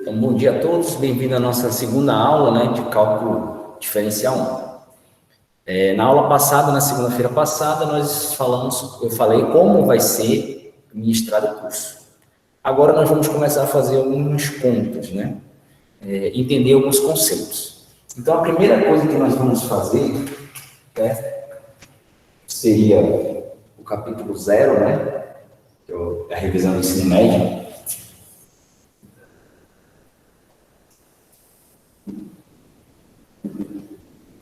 Então, bom dia a todos, bem-vindo à nossa segunda aula, né, de cálculo diferencial 1. Na aula passada, na segunda-feira passada, eu falei como vai ser ministrado o curso. Agora nós vamos começar a fazer algumas contas, né, entender alguns conceitos. Então, a primeira coisa que nós vamos fazer, seria o capítulo 0, né, que é a revisão do ensino médio.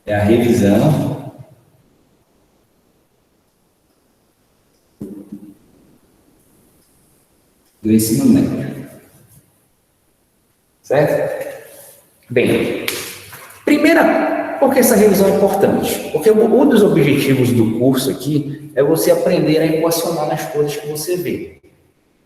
É a revisão do ensino médio. Certo? Bem, por que essa revisão é importante? Porque um dos objetivos do curso aqui é você aprender a equacionar nas coisas que você vê.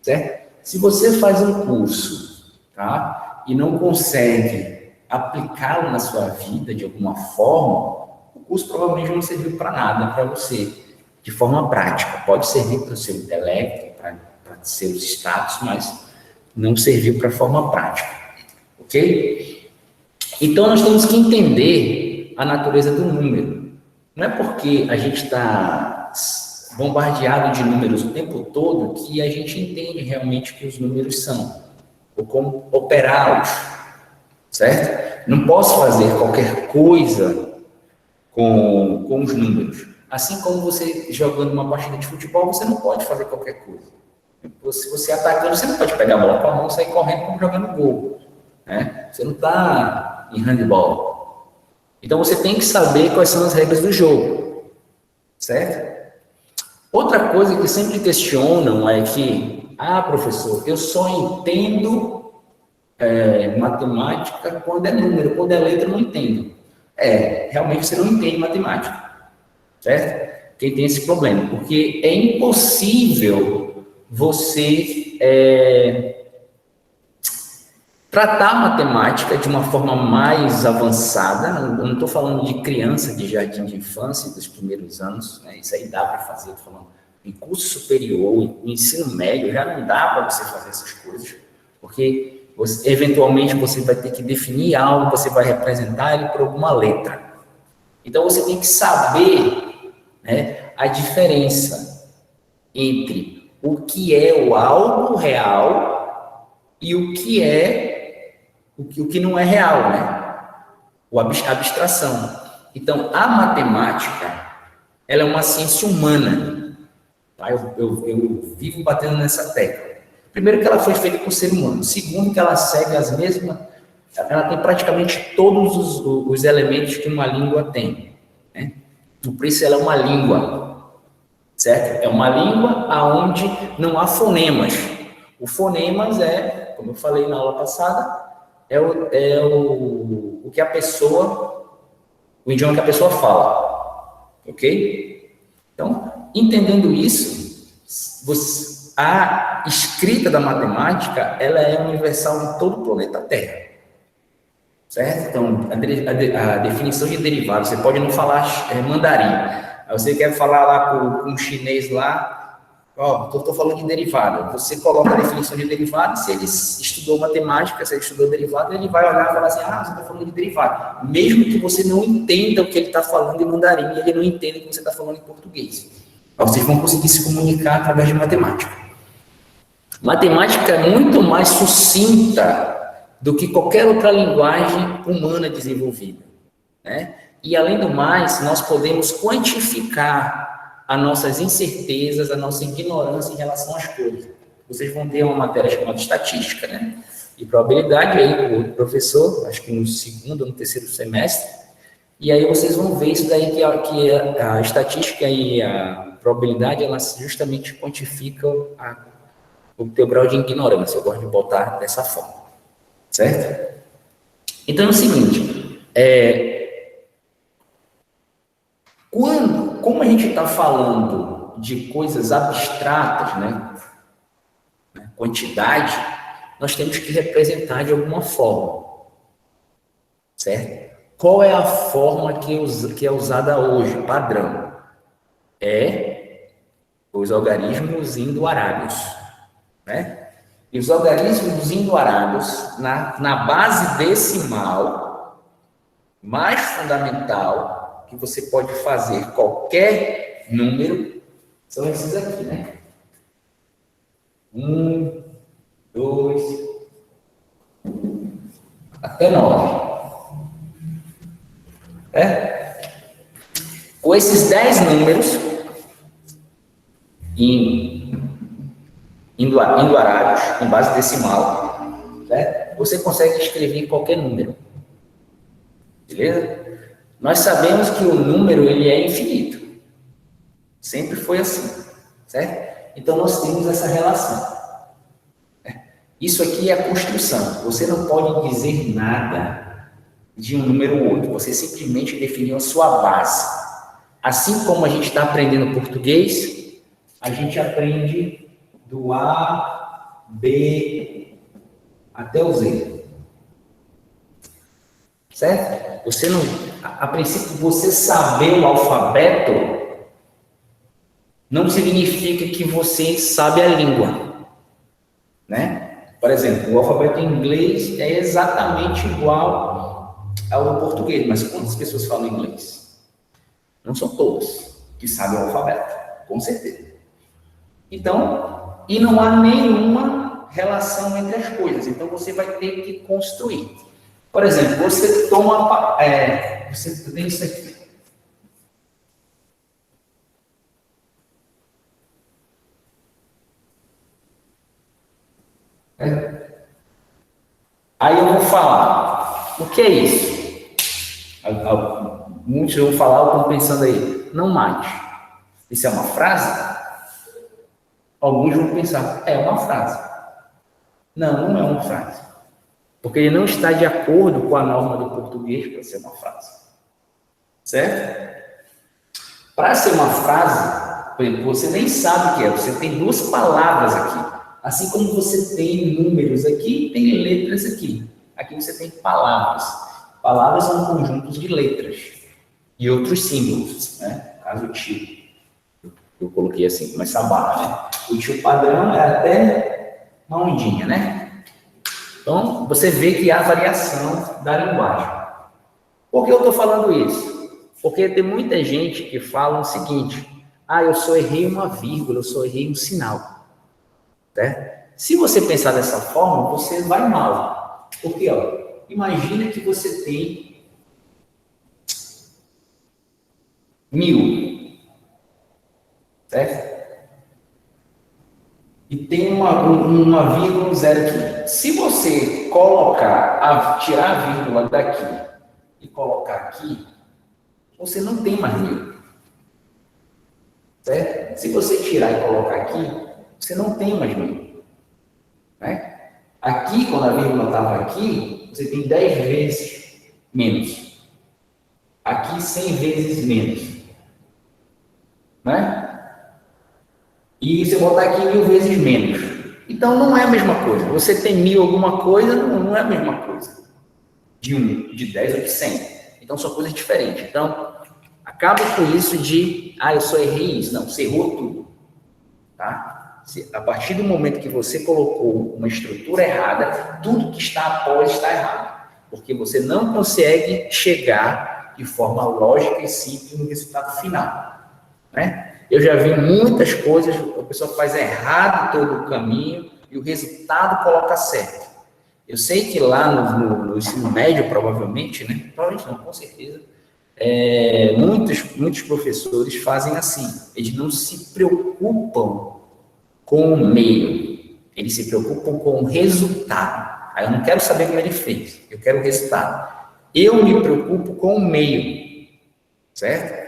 Certo? Se você faz um curso, tá, e não consegue aplicá-lo na sua vida de alguma forma, o curso provavelmente não serviu para nada para você, de forma prática. Pode servir para o seu intelecto, para seus status, mas não serviu para a forma prática. Ok? Então, nós temos que entender a natureza do número. Não é porque a gente está bombardeado de números o tempo todo que a gente entende realmente o que os números são, ou como operá-los, certo? Não posso fazer qualquer coisa com os números. Assim como você jogando uma partida de futebol, você não pode fazer qualquer coisa. Se você atacando, você não pode pegar a bola com a mão e sair correndo como jogando gol, né? Você não está em handebol. Então, você tem que saber quais são as regras do jogo, certo? Outra coisa que sempre questionam é que, professor, eu só entendo matemática quando é número, quando é letra eu não entendo. Realmente você não entende matemática, certo? Quem tem esse problema, porque é impossível você tratar a matemática de uma forma mais avançada. Eu não estou falando de criança de jardim de infância, dos primeiros anos, né? Isso aí dá para fazer, estou falando em curso superior, em ensino médio, já não dá para você fazer essas coisas, porque eventualmente você vai ter que definir algo, você vai representar ele por alguma letra. Então, você tem que saber, né, a diferença entre o que é o algo real e o que é o que não é real, né? A abstração. Então, a matemática, ela é uma ciência humana. Tá? Eu vivo batendo nessa tecla. Primeiro, que ela foi feita por ser humano. Segundo, que ela segue as mesmas... Ela tem praticamente todos os elementos que uma língua tem, né? Por isso, ela é uma língua, certo? É uma língua onde não há fonemas. O fonemas como eu falei na aula passada, o que a pessoa... o idioma que a pessoa fala. Ok? Então, entendendo isso, a escrita da matemática, ela é universal em todo o planeta Terra. Certo? Então, a definição de derivado, você pode não falar mandarim. Aí você quer falar lá com um chinês lá, estou falando de derivada. Você coloca a definição de derivada, se ele estudou matemática, se ele estudou derivada, ele vai olhar e falar assim, você está falando de derivada. Mesmo que você não entenda o que ele está falando em mandarim, ele não entenda o que você está falando em português. Vocês vão conseguir se comunicar através de matemática. Matemática é muito mais sucinta do que qualquer outra linguagem humana desenvolvida, né? E, além do mais, nós podemos quantificar as nossas incertezas, a nossa ignorância em relação às coisas. Vocês vão ter uma matéria chamada estatística, né? E probabilidade aí, o professor, acho que no segundo ou no terceiro semestre, e aí vocês vão ver isso daí, que a estatística e a probabilidade, elas justamente quantificam o teu grau de ignorância. Eu gosto de botar dessa forma. Certo? Então é o seguinte, como a gente está falando de coisas abstratas, né, quantidade, nós temos que representar de alguma forma, certo? Qual é a forma que é usada hoje, padrão? Os algarismos indo-arábios, né? E os algarismos indo-arados, na base decimal, mais fundamental, que você pode fazer qualquer número, são esses aqui, né? 1, 2, até 9. Com esses 10 números indo-arados, com base decimal, certo? Você consegue escrever qualquer número. Beleza? Nós sabemos que o número ele é infinito. Sempre foi assim, certo? Então nós temos essa relação. Isso aqui é a construção. Você não pode dizer nada de um número ou outro. Você simplesmente definiu a sua base. Assim como a gente está aprendendo português, a gente aprende do A, B, até o Z. Certo? Você não, a princípio, você saber o alfabeto não significa que você sabe a língua, né? Por exemplo, o alfabeto em inglês é exatamente igual ao do português, mas quantas pessoas falam inglês? Não são todas que sabem o alfabeto, com certeza. Então, e não há nenhuma relação entre as coisas, então você vai ter que construir. Por exemplo, você toma, você tem isso aqui. Aí eu vou falar, o que é isso? Muitos vão falar, estão pensando aí, não mate. Isso é uma frase? Alguns vão pensar, é uma frase. Não, não é uma frase. Porque ele não está de acordo com a norma do português para ser uma frase. Certo? Para ser uma frase, por exemplo, você nem sabe o que é, você tem duas palavras aqui. Assim como você tem números aqui, tem letras aqui. Aqui você tem palavras. Palavras são conjuntos de letras e outros símbolos, né? No caso, o tio. Eu coloquei assim, mas essa barra, né? O tio padrão é até uma ondinha, né? Então, você vê que há variação da linguagem. Por que eu estou falando isso? Porque tem muita gente que fala o seguinte, eu só errei uma vírgula, eu só errei um sinal. Né? Se você pensar dessa forma, você vai mal. Porque, imagina que você tem 1000, certo? E tem uma vírgula, um zero aqui. Se você tirar a vírgula daqui e colocar aqui, você não tem mais 1000. Certo? Se você tirar e colocar aqui, você não tem mais 1000. Né? Aqui, quando a vírgula estava aqui, você tem 10 vezes menos. Aqui, 100 vezes menos. Né? E você botar aqui 1000 vezes menos. Então, não é a mesma coisa. Você tem 1000 alguma coisa, não é a mesma coisa. De 10 ou de 100. Então, são coisas diferentes. Então, acaba com isso de, eu só errei isso. Não, você errou tudo. Tá? A partir do momento que você colocou uma estrutura errada, tudo que está após está errado. Porque você não consegue chegar de forma lógica e simples no resultado final. Né? Eu já vi muitas coisas, a pessoa faz errado todo o caminho e o resultado coloca certo. Eu sei que lá no ensino médio, provavelmente, né? Provavelmente não, com certeza, muitos professores fazem assim. Eles não se preocupam com o meio, eles se preocupam com o resultado. Aí eu não quero saber como ele fez, eu quero o resultado. Eu me preocupo com o meio, certo?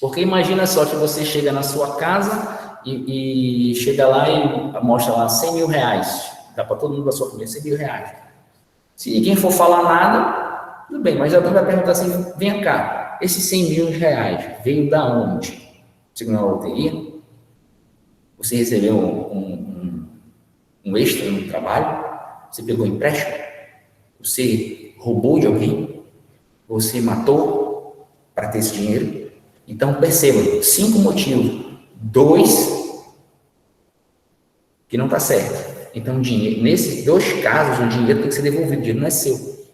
Porque imagina só que você chega na sua casa e chega lá e mostra lá 100 mil reais, dá para todo mundo da sua família 100 mil reais. Se ninguém for falar nada, tudo bem, mas alguém vai perguntar assim, vem cá, esses 100 mil reais veio da onde? Você ganhou a loteria? Você recebeu um extra no trabalho? Você pegou empréstimo? Você roubou de alguém? Você matou para ter esse dinheiro? Então, perceba, 5 motivos. 2 que não está certo. Então, dinheiro, nesses dois casos, o dinheiro tem que ser devolvido, o dinheiro não é seu.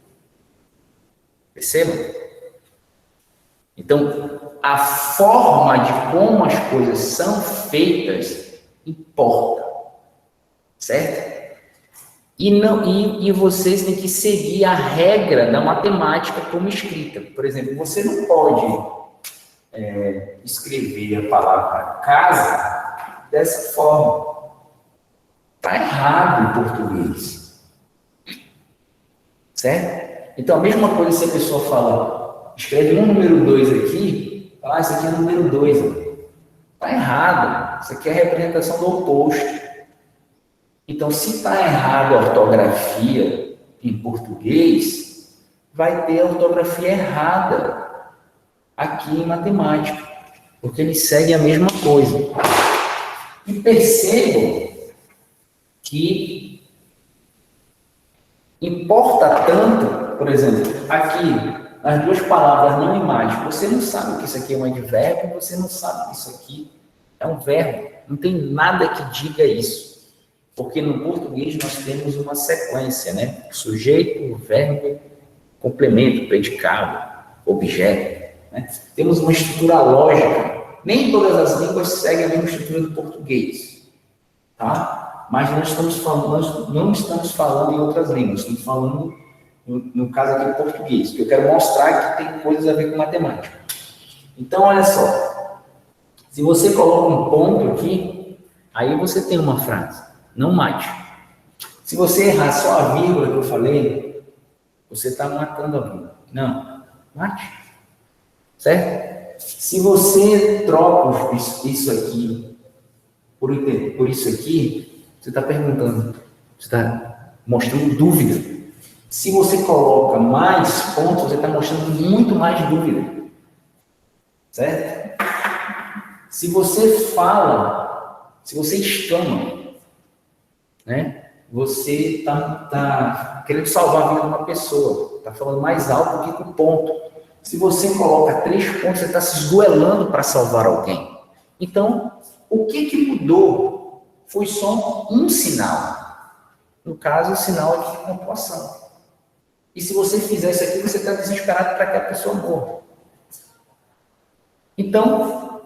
Perceba? Então, a forma de como as coisas são feitas importa, certo? E vocês têm que seguir a regra da matemática como escrita. Por exemplo, você não pode escrever a palavra casa dessa forma. Está errado em português. Certo? Então, a mesma coisa se a pessoa fala, escreve um número 2 aqui, fala, isso aqui é o número 2. Está errado. Isso aqui é a representação do oposto. Então, se está errado a ortografia em português, vai ter a ortografia errada aqui em matemática, porque eles seguem a mesma coisa. E percebam que importa tanto, por exemplo, aqui, as duas palavras não e mais, você não sabe que isso aqui é um advérbio, você não sabe que isso aqui é um verbo, não tem nada que diga isso. Porque no português nós temos uma sequência, né? Sujeito, verbo, complemento, predicado, objeto. Né? Temos uma estrutura lógica. Nem todas as línguas seguem a mesma estrutura do português, tá? Mas nós não estamos falando em outras línguas, estamos falando, no caso aqui, em português, que eu quero mostrar que tem coisas a ver com matemática. Então, olha só. Se você coloca um ponto aqui, aí você tem uma frase. Não mate. Se você errar só a vírgula que eu falei, você está matando a vírgula. Não, mate. Certo? Se você troca isso aqui por isso aqui, você está perguntando, você está mostrando dúvida. Se você coloca mais pontos, você está mostrando muito mais dúvida. Certo? Se você fala, se você exclama, né? Você está querendo salvar a vida de uma pessoa, está falando mais alto do que com ponto. Se você coloca 3 pontos, você está se esgoelando para salvar alguém. Então, o que mudou? Foi só um sinal. No caso, o sinal aqui de pontuação. E se você fizer isso aqui, você está desesperado para que a pessoa morra. Então,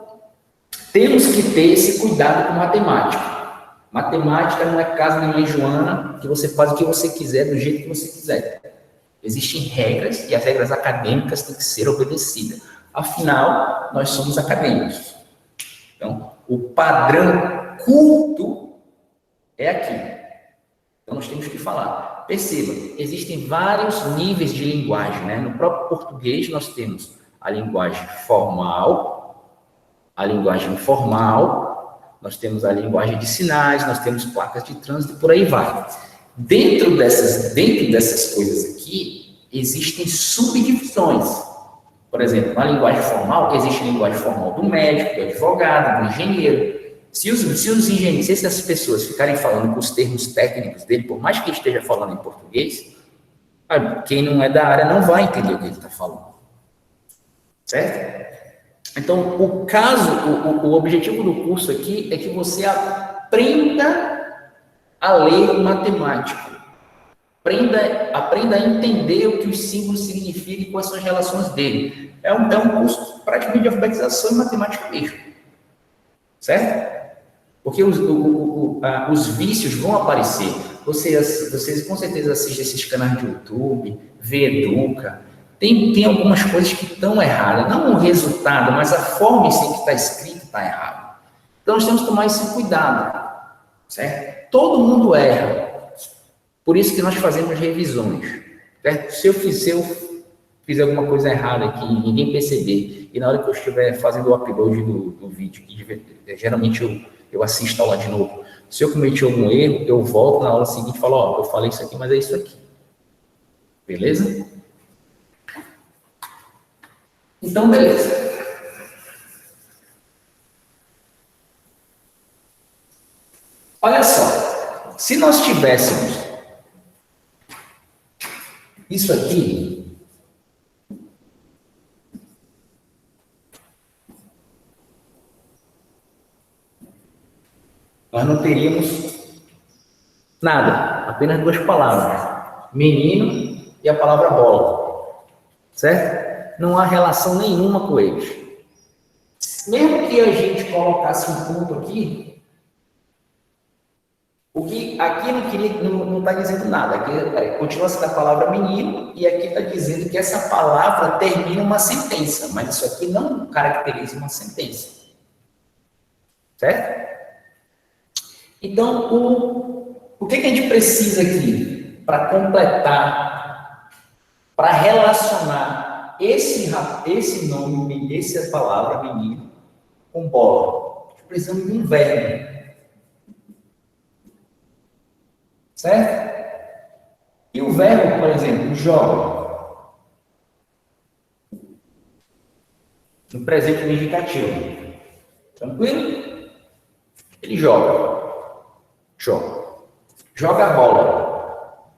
temos que ter esse cuidado com matemática. Matemática não é casa da mãe Joana, que você faz o que você quiser, do jeito que você quiser. Existem regras, e as regras acadêmicas têm que ser obedecidas. Afinal, nós somos acadêmicos. Então, o padrão culto é aqui. Então, nós temos que falar. Perceba, existem vários níveis de linguagem, né? No próprio português, nós temos a linguagem formal, a linguagem informal, nós temos a linguagem de sinais, nós temos placas de trânsito e por aí vai. Dentro dessas coisas aqui, existem subdivisões. Por exemplo, na linguagem formal, existe a linguagem formal do médico, do advogado, do engenheiro. Se os engenheiros, se essas pessoas ficarem falando com os termos técnicos dele, por mais que ele esteja falando em português, quem não é da área não vai entender o que ele está falando. Certo? Então, o objetivo do curso aqui é que você aprenda a ler matemática. Aprenda a entender o que os símbolos significam e quais são as relações dele. É um curso praticamente de alfabetização em matemática mesmo. Certo? Porque os vícios vão aparecer. Vocês com certeza assistem esses canais de YouTube, vê Educa. Tem algumas coisas que estão erradas. Não o resultado, mas a forma em si que está escrito está errado. Então, nós temos que tomar esse cuidado. Certo? Todo mundo erra. Por isso que nós fazemos revisões. Certo? Se eu fizer alguma coisa errada aqui, ninguém perceber, e na hora que eu estiver fazendo o upload do vídeo, que geralmente eu assisto a aula de novo, se eu cometi algum erro, eu volto na aula seguinte e falo, eu falei isso aqui, mas é isso aqui. Beleza? Então, beleza. Olha só, se nós tivéssemos isso aqui, nós não teríamos Nada, apenas duas palavras. Menino e a palavra bola. Certo? Não há relação nenhuma com eles. Mesmo que a gente colocasse um ponto aqui, o que aqui não está dizendo nada. Aqui continua sendo a palavra menino e aqui está dizendo que essa palavra termina uma sentença, mas isso aqui não caracteriza uma sentença. Certo? Então, o que a gente precisa aqui para completar, para relacionar esse nome, essa palavra menino com bola? Precisamos de um verbo. Certo? E o verbo, por exemplo, joga. No presente no indicativo. Tranquilo? Ele joga. Joga. Joga a bola.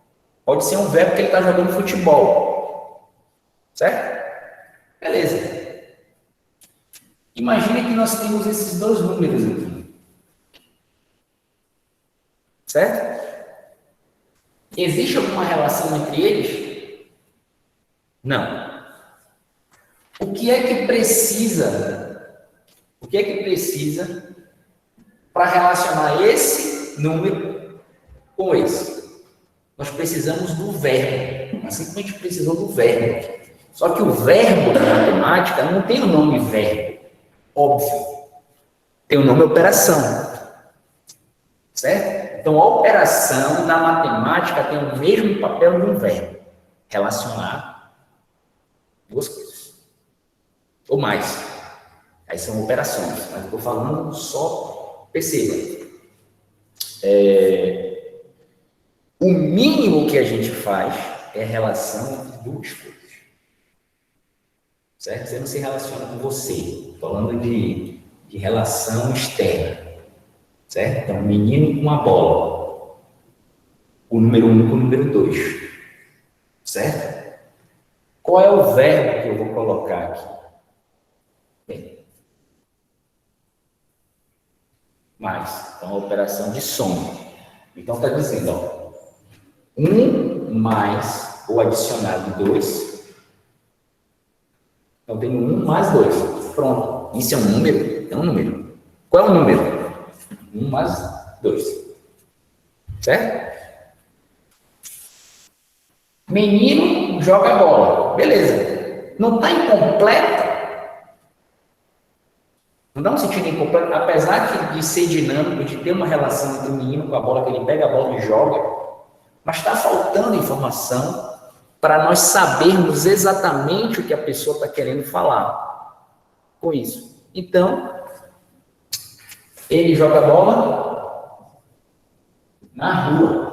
Pode ser um verbo que ele está jogando futebol. Certo? Beleza. Imagine que nós temos esses dois números aqui. Certo? Existe alguma relação entre eles? Não. O que é que precisa? O que é que precisa para relacionar esse número com esse? Nós precisamos do verbo. Assim como a gente precisou do verbo. Só que o verbo da matemática não tem o nome verbo. Óbvio. Tem o nome operação. Certo? Então, a operação na matemática tem o mesmo papel de um verbo. Relacionar duas coisas. Ou mais. Aí são operações. Mas eu estou falando só, perceba. O mínimo que a gente faz é a relação entre duas coisas. Certo? Você não se relaciona com você. Estou falando de relação externa. Certo? Então, menino com a bola. O número 1 com o número 2. Certo? Qual é o verbo que eu vou colocar aqui? Bem, mais. Então, a operação de soma. Então, está dizendo, ó, 1 mais ou adicionado 2. Então, tenho 1 mais 2. Pronto. Isso é um número? É um número. Qual é o número? 1 mais 2. Certo? Menino joga bola. Beleza. Não está incompleta? Não dá um sentido incompleto? Apesar de ser dinâmico, de ter uma relação entre o menino com a bola, que ele pega a bola e joga, mas está faltando informação para nós sabermos exatamente o que a pessoa está querendo falar com isso. Então, ele joga a bola na rua.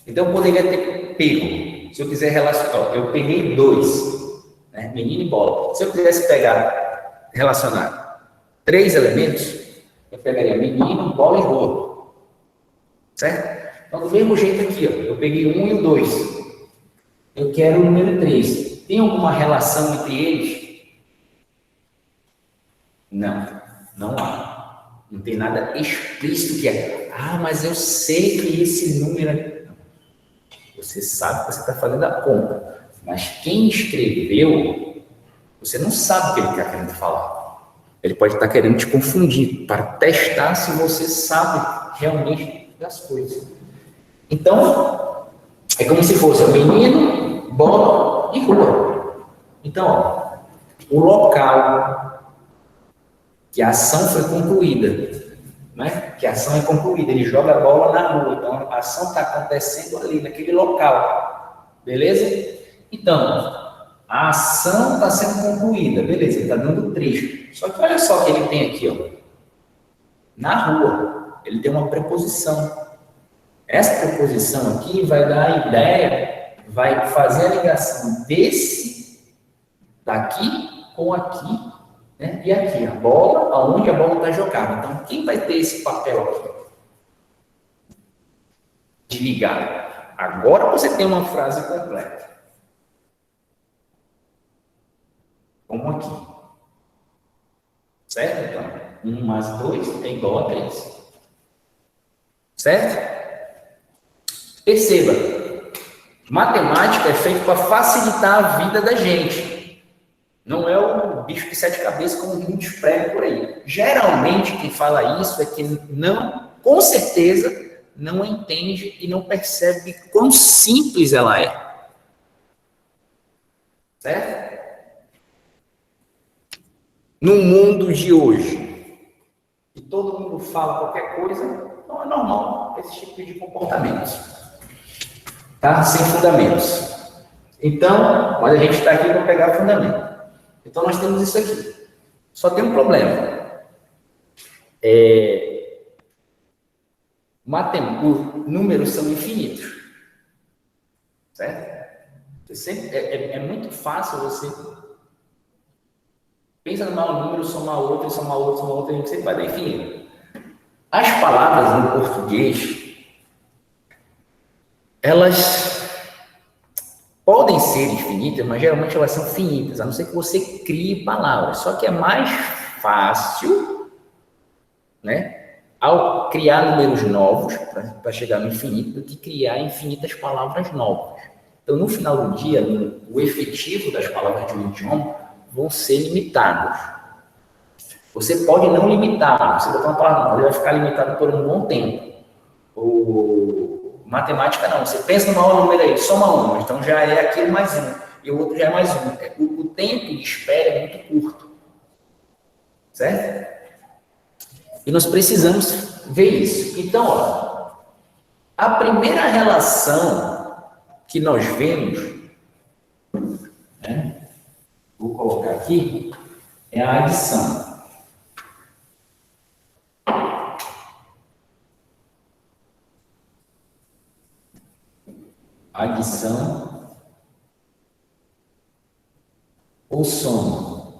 Então, eu poderia ter pego. Se eu quiser relacionar, eu peguei 2, né? Menino e bola. Se eu quisesse relacionar 3 elementos, eu pegaria menino, bola e rua. Certo? Então, do mesmo jeito aqui, ó, eu peguei o 1 e o 2. Eu quero o número 3. Tem alguma relação entre eles? Não, não há. Não tem nada explícito que é. Mas eu sei que esse número... Você sabe que você está fazendo a conta. Mas quem escreveu, você não sabe o que ele está querendo falar. Ele pode estar querendo te confundir para testar se você sabe realmente das coisas. Então, é como se fosse menino, bola e rua. Então, ó, o local que a ação foi concluída, né? Que a ação é concluída, ele joga a bola na rua, então a ação está acontecendo ali, naquele local, beleza? Então, a ação está sendo concluída, beleza, ele está dando 3. Só que olha só o que ele tem aqui, ó. Na rua, ele tem uma preposição. Essa preposição aqui vai dar a ideia, vai fazer a ligação daqui com aqui, né? E aqui, a bola, aonde a bola está jogada. Então, quem vai ter esse papel aqui? De ligar. Agora você tem uma frase completa. Como aqui. Certo? Então, 1 mais 2 é igual a 3. Certo? Perceba, matemática é feita para facilitar a vida da gente. Não é o bicho de 7 cabeças como muitos pregam por aí. Geralmente quem fala isso é que não, com certeza, não entende e não percebe quão simples ela é. Certo? No mundo de hoje, que todo mundo fala qualquer coisa, não é normal esse tipo de comportamento. Tá? Sem fundamentos. Então, mas a gente está aqui para pegar fundamento. Então, nós temos isso aqui. Só tem um problema. Os números são infinitos. Certo? É muito fácil você pensa no maior número, somar outro, somar outro, somar outro, a gente sempre vai dar infinito. As palavras no português, elas podem ser infinitas, mas geralmente elas são finitas, a não ser que você crie palavras. Só que é mais fácil, né, ao criar números novos, para chegar no infinito, do que criar infinitas palavras novas. Então, no final do dia, o efetivo das palavras de um idioma vão ser limitados. Você pode não limitar, você botar uma palavra, ele vai ficar limitado por um bom tempo. Matemática não, você pensa no maior número aí, soma 1, então já é aquilo mais 1, e o outro já é mais 1. O tempo de espera é muito curto. Certo? E nós precisamos ver isso. Então, ó, a primeira relação que nós vemos, né, vou colocar aqui, é a adição. Adição ou soma.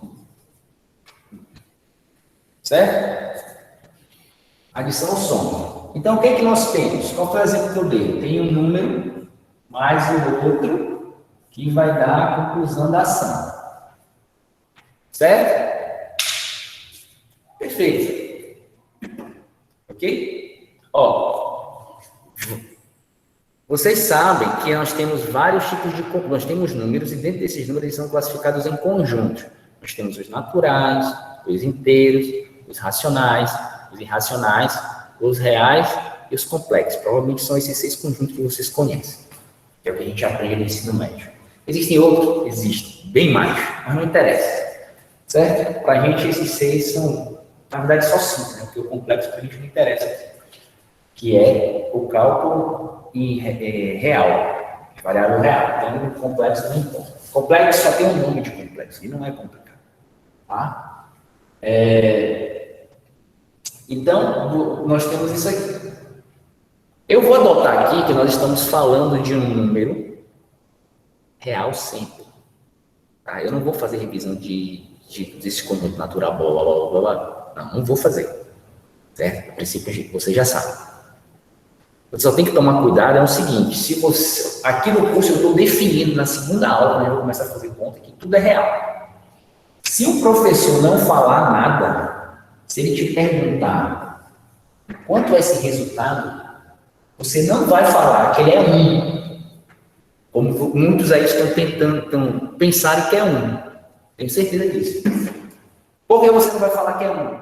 Certo? Adição ou soma. Então, o que é que nós temos? Qual foi o exemplo que eu dei? Tem um número mais o outro que vai dar a conclusão da ação. Certo? Perfeito. Ok? Ó, vocês sabem que nós temos vários tipos de... Nós temos números e dentro desses números eles são classificados em conjuntos. Nós temos os naturais, os inteiros, os racionais, os irracionais, os reais e os complexos. Provavelmente são esses 6 conjuntos que vocês conhecem, que é o que a gente aprende no ensino médio. Existem outros? Existem, bem mais, mas não interessa. Certo? Para a gente, esses 6 são, na verdade, só 5, né? Porque o complexo para a gente não interessa, que é o cálculo real, variável real. Então, o complexo não importa. Complexo só tem um nome de complexo, e não é complicado. Tá? Então, nós temos isso aqui. Eu vou adotar aqui que nós estamos falando de um número real sempre. Tá? Eu não vou fazer revisão desse conjunto natural, blá, blá, blá, blá. Não vou fazer. Certo? A princípio, você já sabe. Você só tem que tomar cuidado, é o seguinte, se você, aqui no curso eu estou definindo na segunda aula, quando eu vou começar a fazer conta, que tudo é real. Se o professor não falar nada, se ele te perguntar quanto é esse resultado, você não vai falar que ele é 1, como muitos aí estão tentando pensar que é 1. Tenho certeza disso. Por que você não vai falar que é 1?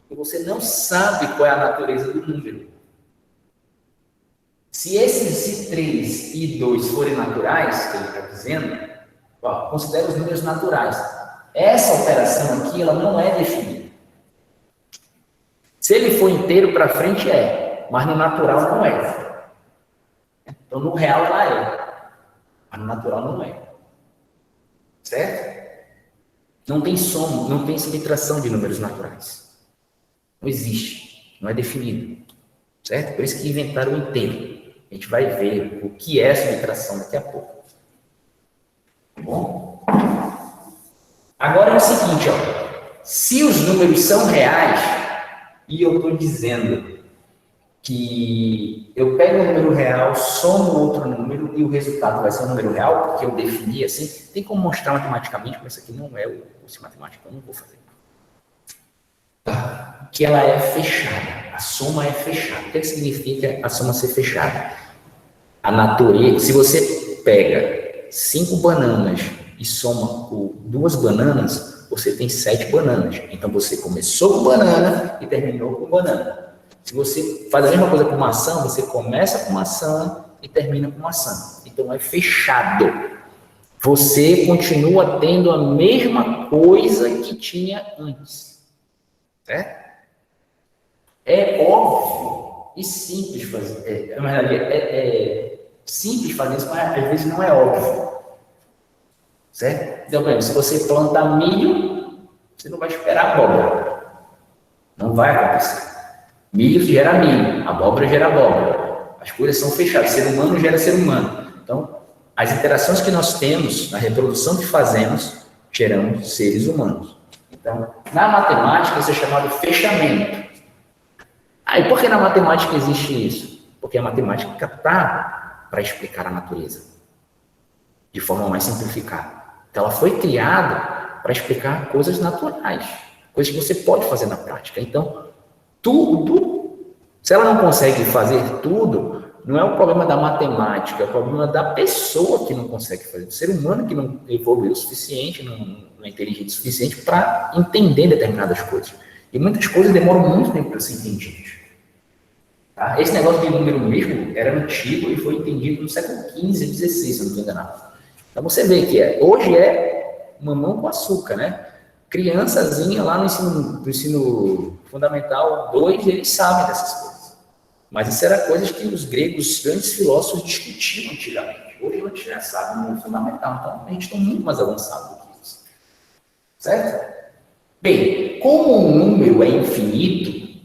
Porque você não sabe qual é a natureza do número. Se esses 3 e 2 forem naturais, que ele está dizendo, ó, considera os números naturais. Essa operação aqui, ela não é definida. Se ele for inteiro para frente, é, mas no natural não é. Então, no real ela é, mas no natural não é. Certo? Não tem soma, não tem subtração de números naturais. Não existe, não é definido. Certo? Por isso que inventaram o inteiro. A gente vai ver o que é subtração daqui a pouco. Tá bom? Agora é o seguinte, ó. Se os números são reais, e eu estou dizendo que eu pego um número real, somo outro número, e o resultado vai ser um número real, porque eu defini assim, tem como mostrar matematicamente, mas isso aqui não é o curso de matemática, eu não vou fazer. Tá. que ela é fechada. A soma é fechada. O que significa a soma ser fechada? A natureza, se você pega 5 bananas e soma com 2 bananas, você tem 7 bananas. Então você começou com banana e terminou com banana. Se você faz a mesma coisa com maçã, você começa com maçã e termina com maçã. Então é fechado. Você continua tendo a mesma coisa que tinha antes. Certo? É óbvio e simples fazer. Na verdade, é simples fazer isso, mas às vezes não é óbvio. Certo? Então, por exemplo, se você plantar milho, você não vai esperar abóbora. Não vai acontecer. Milho gera milho, abóbora gera abóbora. As coisas são fechadas. Ser humano gera ser humano. Então, as interações que nós temos, na reprodução que fazemos, geramos seres humanos. Então, na matemática, isso é chamado fechamento. E por que na matemática existe isso? Porque a matemática está para explicar a natureza de forma mais simplificada. Então, ela foi criada para explicar coisas naturais, coisas que você pode fazer na prática. Então, tudo, se ela não consegue fazer tudo, não é o problema da matemática, é o problema da pessoa que não consegue fazer, do ser humano que não evoluiu o suficiente, não é inteligente o suficiente para entender determinadas coisas. E muitas coisas demoram muito tempo para ser entendidas. Tá? Esse negócio de número mesmo era antigo e foi entendido no século XV e XVI, se eu não estou enganado. Então você vê que hoje é mamão com açúcar, né? Criançazinha lá no ensino fundamental 2, eles sabem dessas coisas. Mas isso era coisas que os gregos, os grandes filósofos, discutiam antigamente. Hoje a gente já sabe no fundamental, então a gente está muito mais avançado do que isso. Certo? Bem, como um número é infinito,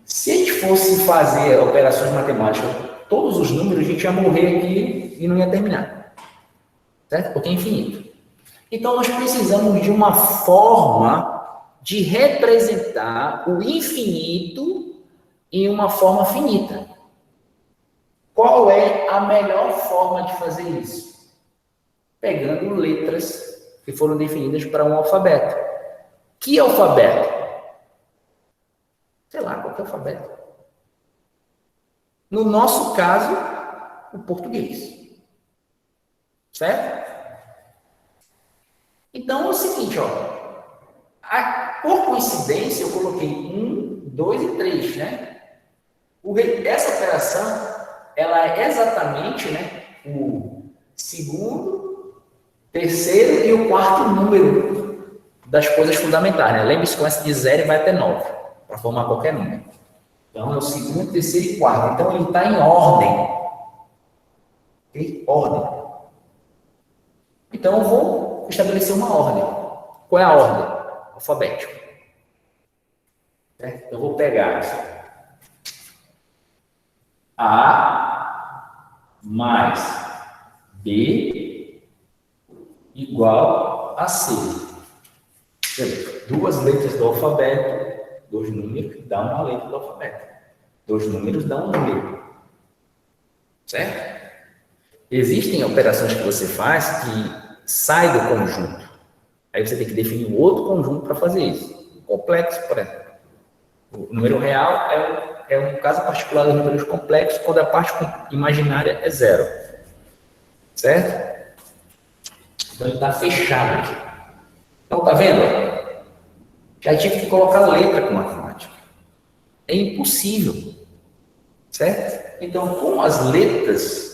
se a gente fosse fazer operações matemáticas, todos os números, a gente ia morrer aqui e não ia terminar. Certo? Porque é infinito. Então, nós precisamos de uma forma de representar o infinito em uma forma finita. Qual é a melhor forma de fazer isso? Pegando letras que foram definidas para um alfabeto. Que alfabeto? Sei lá, qualquer alfabeto. No nosso caso, o português. Certo? Então é o seguinte, por coincidência eu coloquei 1, 2 e 3, né? Essa operação, ela é exatamente, né, o segundo, terceiro e o quarto número das coisas fundamentais, né? Lembre-se que começa de 0 e vai até 9, para formar qualquer número. Então é o segundo, terceiro e quarto. Então ele está em ordem. Ok? Ordem. Então eu vou estabelecer uma ordem. Qual é a ordem? Alfabética. Então eu vou pegar A mais B igual a C. Duas letras do alfabeto, 2 números dão uma letra do alfabeto. 2 números dão um número. Certo? Existem operações que você faz que sai do conjunto. Aí você tem que definir um outro conjunto para fazer isso. Complexo, por exemplo. O número real é um caso particular dos números complexos, quando a parte imaginária é 0. Certo? Então ele está fechado aqui. Então, tá vendo? Já tive que colocar letra com matemática. É impossível. Certo? Então, com as letras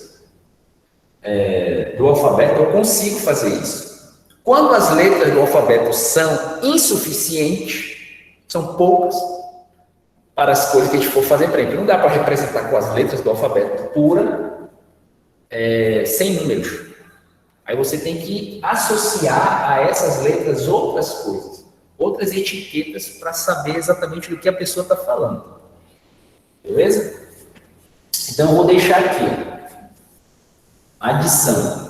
do alfabeto, eu consigo fazer isso. Quando as letras do alfabeto são insuficientes, são poucas, para as coisas que a gente for fazer, por exemplo, não dá para representar com as letras do alfabeto pura, sem números. Aí você tem que associar a essas letras outras coisas, outras etiquetas para saber exatamente do que a pessoa está falando. Beleza? Então eu vou deixar aqui adição.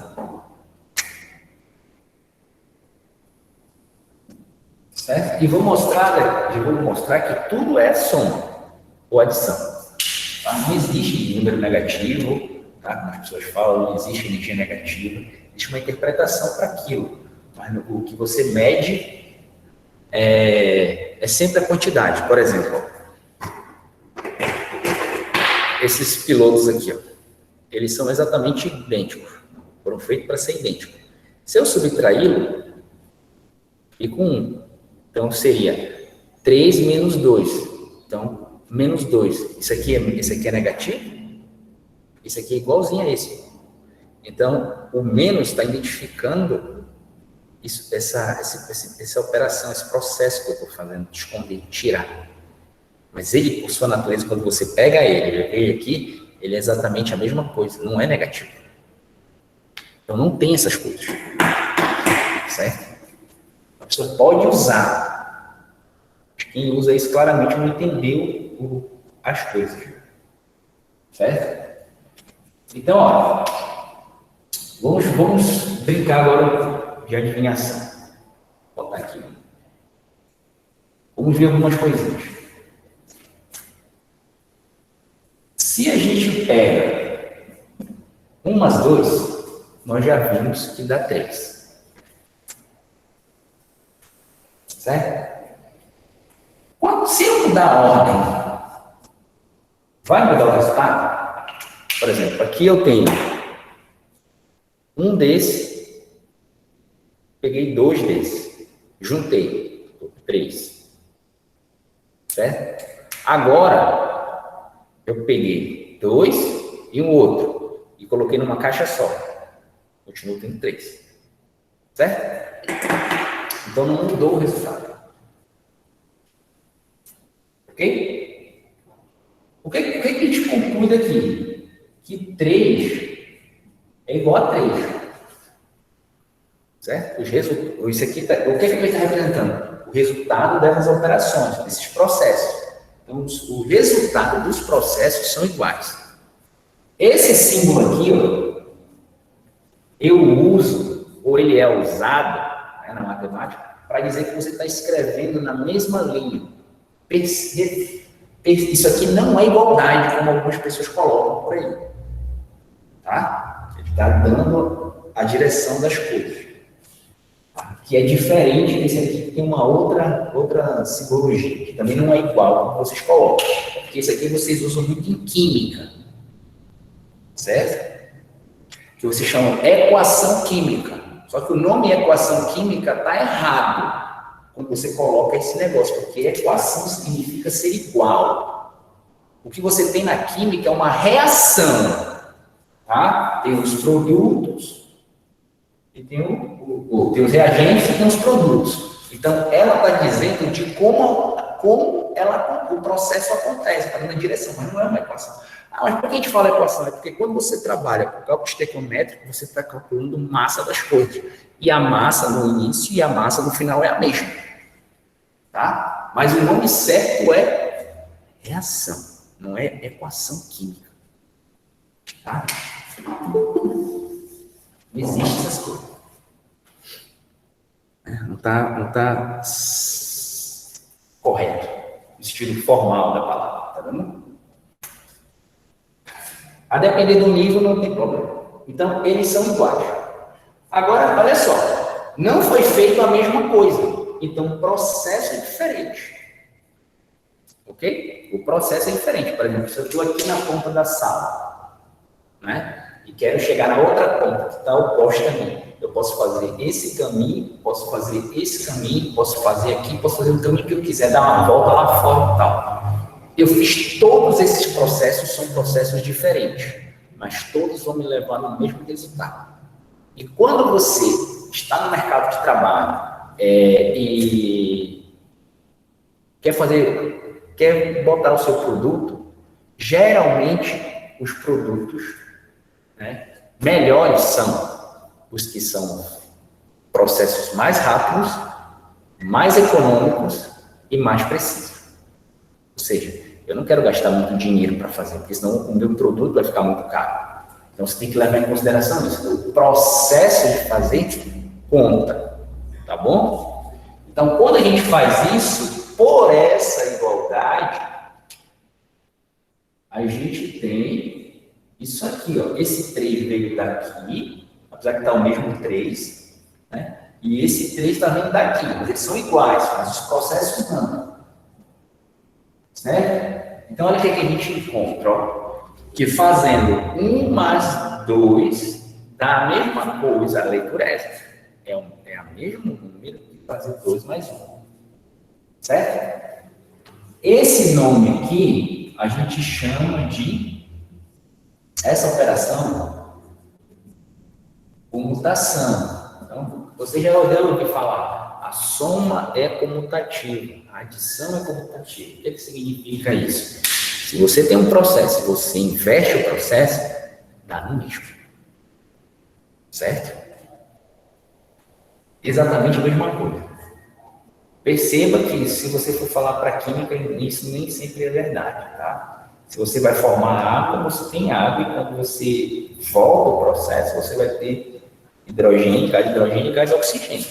Certo? E vou mostrar que tudo é soma ou adição. Tá? Não existe número negativo, tá? Como as pessoas falam, não existe energia negativa. Existe uma interpretação para aquilo. Mas o que você mede é sempre a quantidade. Por exemplo, ó, esses pilotos aqui, ó, eles são exatamente idênticos. Foram feitos para ser idênticos. Se eu subtraí-lo, fica 1. Então, seria 3 menos 2. Então, menos 2. Esse aqui é negativo? Isso aqui é igualzinho a esse. Então, o menos está identificando isso, essa operação, esse processo que eu estou fazendo, de esconder, tirar. Mas ele, por sua natureza, quando você pega ele aqui, ele é exatamente a mesma coisa, não é negativo. Então, não tem essas coisas. Certo? A pessoa pode usar. Quem usa isso claramente não entendeu as coisas. Certo? Então, ó, vamos brincar agora de adivinhação. Vou botar aqui. Vamos ver algumas coisinhas. Se a gente pega 1 mais 2, nós já vimos que dá 3. Certo? Se eu mudar a ordem, vai mudar o resultado? Por exemplo, aqui eu tenho um desse, peguei 2 desse, juntei 3. Certo? Agora, eu peguei 2 e um outro, e coloquei numa caixa só. Continuo tendo 3. Certo? Então, não mudou o resultado. Ok? O que a gente conclui daqui? Que 3 é igual a 3. Certo? Isso aqui o que ele está representando? O resultado dessas operações, desses processos. Então, o resultado dos processos são iguais. Esse símbolo aqui, ó, eu uso, ou ele é usado, né, na matemática, para dizer que você está escrevendo na mesma linha. Isso aqui não é igualdade, como algumas pessoas colocam por aí. Tá? Ele está dando a direção das coisas. Tá? Que é diferente desse aqui, que tem uma outra simbologia, que também não é igual como vocês colocam. Porque esse aqui vocês usam muito em química. Certo? Que vocês chamam equação química. Só que o nome equação química está errado quando você coloca esse negócio, porque equação significa ser igual. O que você tem na química é uma reação. Tá? Tem os produtos, e tem os reagentes e tem os produtos. Então, ela está dizendo de como o processo acontece, está dando a direção, mas não é uma equação. Mas por que a gente fala equação? É porque quando você trabalha com cálculo estequiométrico, você está calculando massa das coisas. E a massa no início e a massa no final é a mesma. Tá? Mas o nome certo é reação, não é equação química. Tá? Não existe essas coisas. Não está correto. O estilo formal da palavra. Tá vendo? A depender do nível, não tem problema. Então, eles são iguais. Agora, olha só. Não foi feito a mesma coisa. Então, o processo é diferente. Ok? O processo é diferente. Por exemplo, se eu estou aqui na ponta da sala, né? E quero chegar na outra ponta, que está oposta a mim. Eu posso fazer esse caminho, posso fazer esse caminho, posso fazer aqui, posso fazer o caminho que eu quiser, dar uma volta lá fora e tal. Eu fiz todos esses processos, são processos diferentes, mas todos vão me levar no mesmo resultado. E quando você está no mercado de trabalho e quer botar o seu produto, geralmente os produtos, né, melhores são os que são processos mais rápidos, mais econômicos e mais precisos. Ou seja, eu não quero gastar muito dinheiro para fazer, porque senão o meu produto vai ficar muito caro. Então, você tem que levar em consideração isso. O processo de fazer conta, tá bom? Então, quando a gente faz isso, por essa igualdade, a gente tem isso aqui, ó. Esse 3 veio daqui, apesar que está o mesmo 3, né? E esse 3 está vindo daqui, mas eles são iguais, mas os processos não. Certo? Então, olha o que a gente encontra, ó. Que fazendo 1 mais 2 dá a mesma coisa, a leitura é essa. É o mesmo número que fazer 2 mais 1. Certo? Esse nome aqui, a gente chama de essa operação comutação. Então, você já ouviu falar, a soma é comutativa, a adição é comutativa. O que significa isso? Se você tem um processo e você inverte o processo, dá no mesmo. Certo? Exatamente a mesma coisa. Perceba que se você for falar para química, isso nem sempre é verdade, tá? Se você vai formar água, você tem água, e quando você volta o processo, você vai ter hidrogênio e gás oxigênio.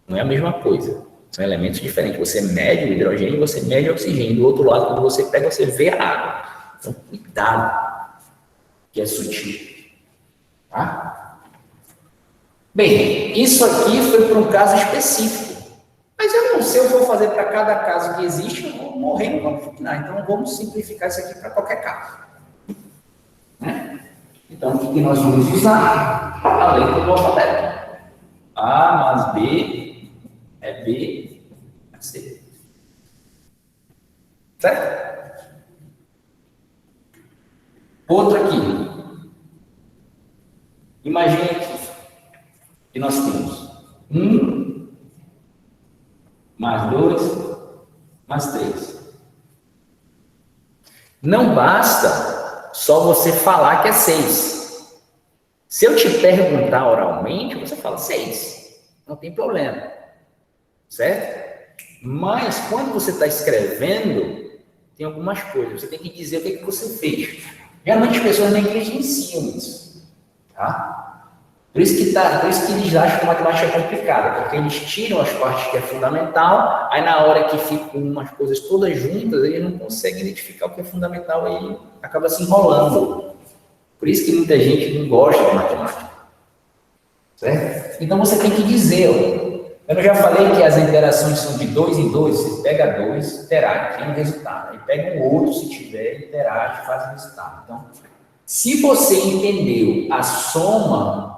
Não é a mesma coisa. São elementos diferentes. Você mede o hidrogênio e você mede o oxigênio. Do outro lado, quando você pega, você vê a água. Então, cuidado, que é sutil. Tá? Bem, isso aqui foi para um caso específico. Mas eu não sei, eu vou fazer para cada caso que existe, eu vou morrer no campo final. Então, vamos simplificar isso aqui para qualquer caso. Né? Então, o que nós vamos usar? A letra do alfabeto. A mais B é B mais C. Certo? Outro aqui. Imagine aqui que nós temos 1 mais 2 mais 3. Não basta só você falar que é 6. Se eu te perguntar oralmente, você fala 6. Não tem problema. Certo? Mas quando você está escrevendo, tem algumas coisas. Você tem que dizer o que você fez. Geralmente as pessoas negligenciam isso. Tá? Por isso que eles acham que a matemática é complicada, porque eles tiram as partes que é fundamental, aí na hora que ficam umas coisas todas juntas, eles não conseguem identificar o que é fundamental, aí acaba se enrolando. Por isso que muita gente não gosta de matemática. Certo? Então você tem que dizer, ó, eu já falei que as interações são de 2 em 2, você pega 2, interage, tem um resultado. Aí pega um outro, se tiver, interage, faz o resultado. Então, se você entendeu a soma,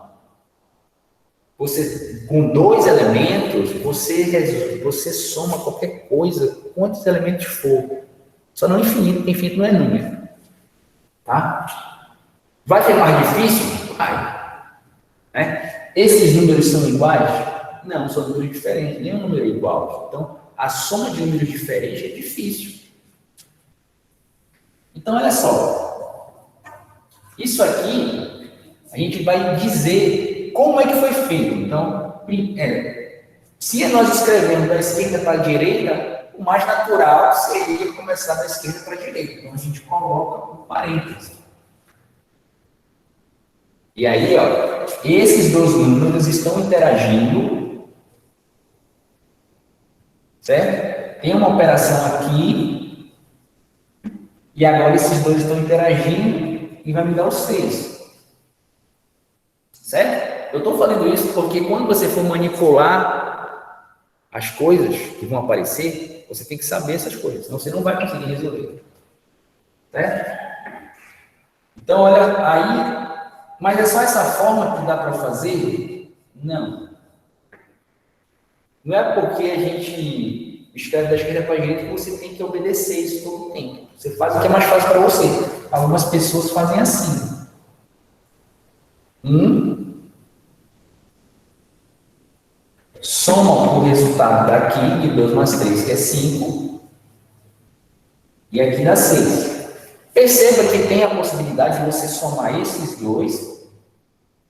com 2 elementos, você soma qualquer coisa, quantos elementos for. Só não infinito, porque infinito não é número. Tá? Vai ser mais difícil? Vai. Né? Esses números são iguais? Não, são números diferentes, nenhum número é igual. Então, a soma de números diferentes é difícil. Então, olha só. Isso aqui, a gente vai dizer como é que foi feito. Então, se nós escrevemos da esquerda para a direita, o mais natural seria começar da esquerda para a direita. Então, a gente coloca um parênteses. E aí, ó, esses 2 números estão interagindo, certo? Tem uma operação aqui, e agora esses 2 estão interagindo e vai me dar o 6. Certo? Eu estou falando isso porque quando você for manipular as coisas que vão aparecer, você tem que saber essas coisas, senão você não vai conseguir resolver. Certo? Então, olha, aí... Mas é só essa forma que dá para fazer? Não. Não é porque a gente escreve da esquerda para a direita que você tem que obedecer isso todo o tempo. Você faz o que é mais fácil para você. Algumas pessoas fazem assim. Soma o resultado daqui, de 2 mais 3, que é 5. E aqui dá 6. Perceba que tem a possibilidade de você somar esses 2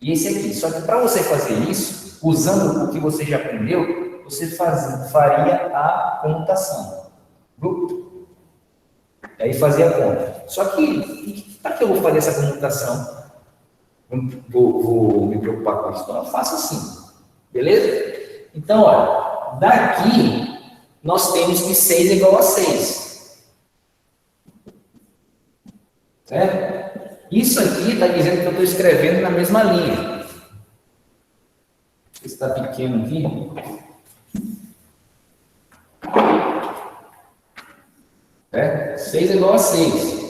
e esse aqui. Só que para você fazer isso, usando o que você já aprendeu, você faria a comutação. Aí fazia a conta. Só que, para que eu vou fazer essa comutação? Vou me preocupar com isso. Então, eu faço assim. Beleza? Então, olha, daqui nós temos que 6 é igual a 6. Certo? Isso aqui está dizendo que eu estou escrevendo na mesma linha. está pequeno aqui. É? 6 é igual a 6.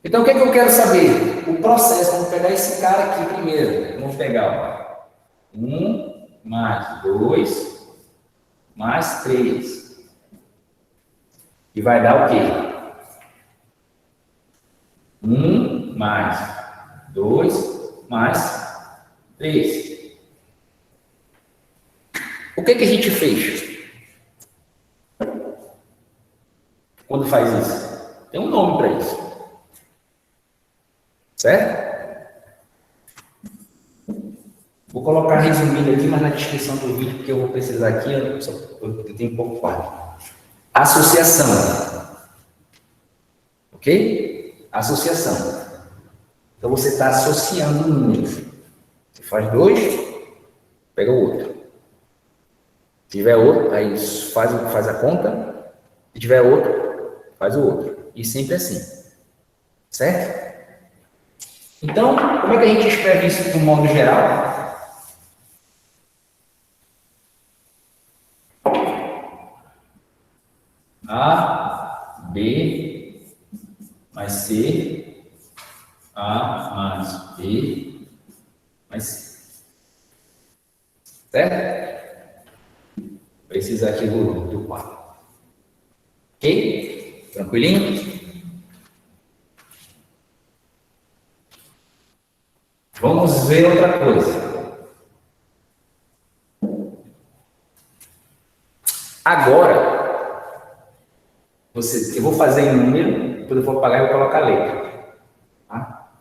Então, o que é que eu quero saber? O processo. Vamos pegar esse cara aqui primeiro. Vamos pegar 1 mais 2 mais 3. E vai dar o quê? 1 mais 2 mais 3. O que que a gente fez quando faz isso? Tem um nome para isso. Certo? Vou colocar resumido aqui, mas na descrição do vídeo, porque eu vou precisar aqui, eu tenho pouco quadro. Associação. Ok? Associação. Então você está associando números. Você faz 2, pega o outro. Se tiver outro, aí faz a conta. Se tiver outro, faz o outro. E sempre assim. Certo? Então, como é que a gente escreve isso de um modo geral? A, B, mais C, A mais B, mais C. Certo? Precisa aqui do quadro. Ok? Tranquilinho? Vamos ver outra coisa. Agora, eu vou fazer em número, depois eu vou apagar e vou colocar letra. Tá?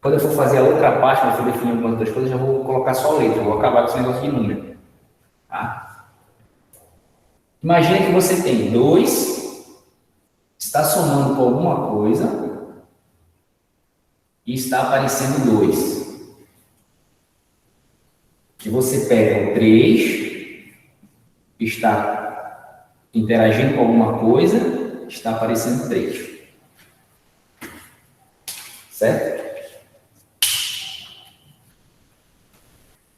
Quando eu for fazer a outra parte, quando eu for definir algumas outras coisas, já vou colocar só letra, eu vou acabar com esse negócio de número. Tá? Imagina que você tem 2, está somando com alguma coisa e está aparecendo 2. Que você pega o 3, está interagindo com alguma coisa, está aparecendo 3. Certo?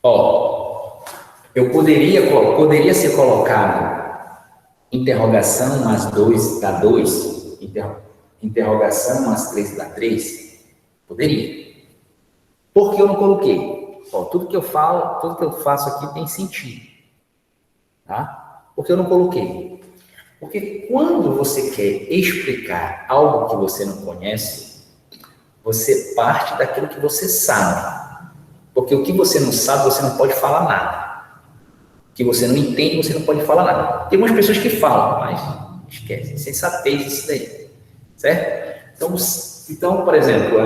Ó, eu poderia ser colocado interrogação mais 2 dá 2, interrogação mais 3 dá 3. Poderia. Por que eu não coloquei? Ó, tudo que eu faço aqui tem sentido. Tá? Por que eu não coloquei? Porque quando você quer explicar algo que você não conhece, você parte daquilo que você sabe. Porque o que você não sabe, você não pode falar nada. O que você não entende, você não pode falar nada. Tem umas pessoas que falam, mas esquece. Sensatez isso daí. Certo? Então, por exemplo,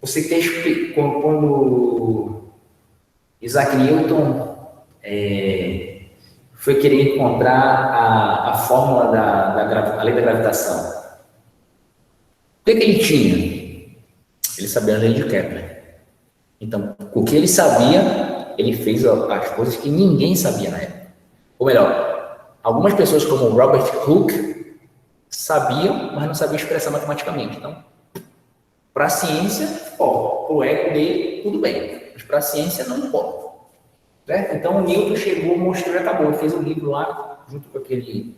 você quer explicar quando Isaac Newton foi querer encontrar a fórmula da lei da gravitação. O que ele tinha? Ele sabia a lei de Kepler. Então, o que ele sabia, ele fez as coisas que ninguém sabia na época. Ou melhor, algumas pessoas como Robert Hooke sabiam, mas não sabiam expressar matematicamente. Então, para a ciência, para o ego dele, tudo bem. Mas para a ciência, não importa. Certo? Então, o Newton chegou, mostrou e acabou. Ele fez um livro lá, junto com aquele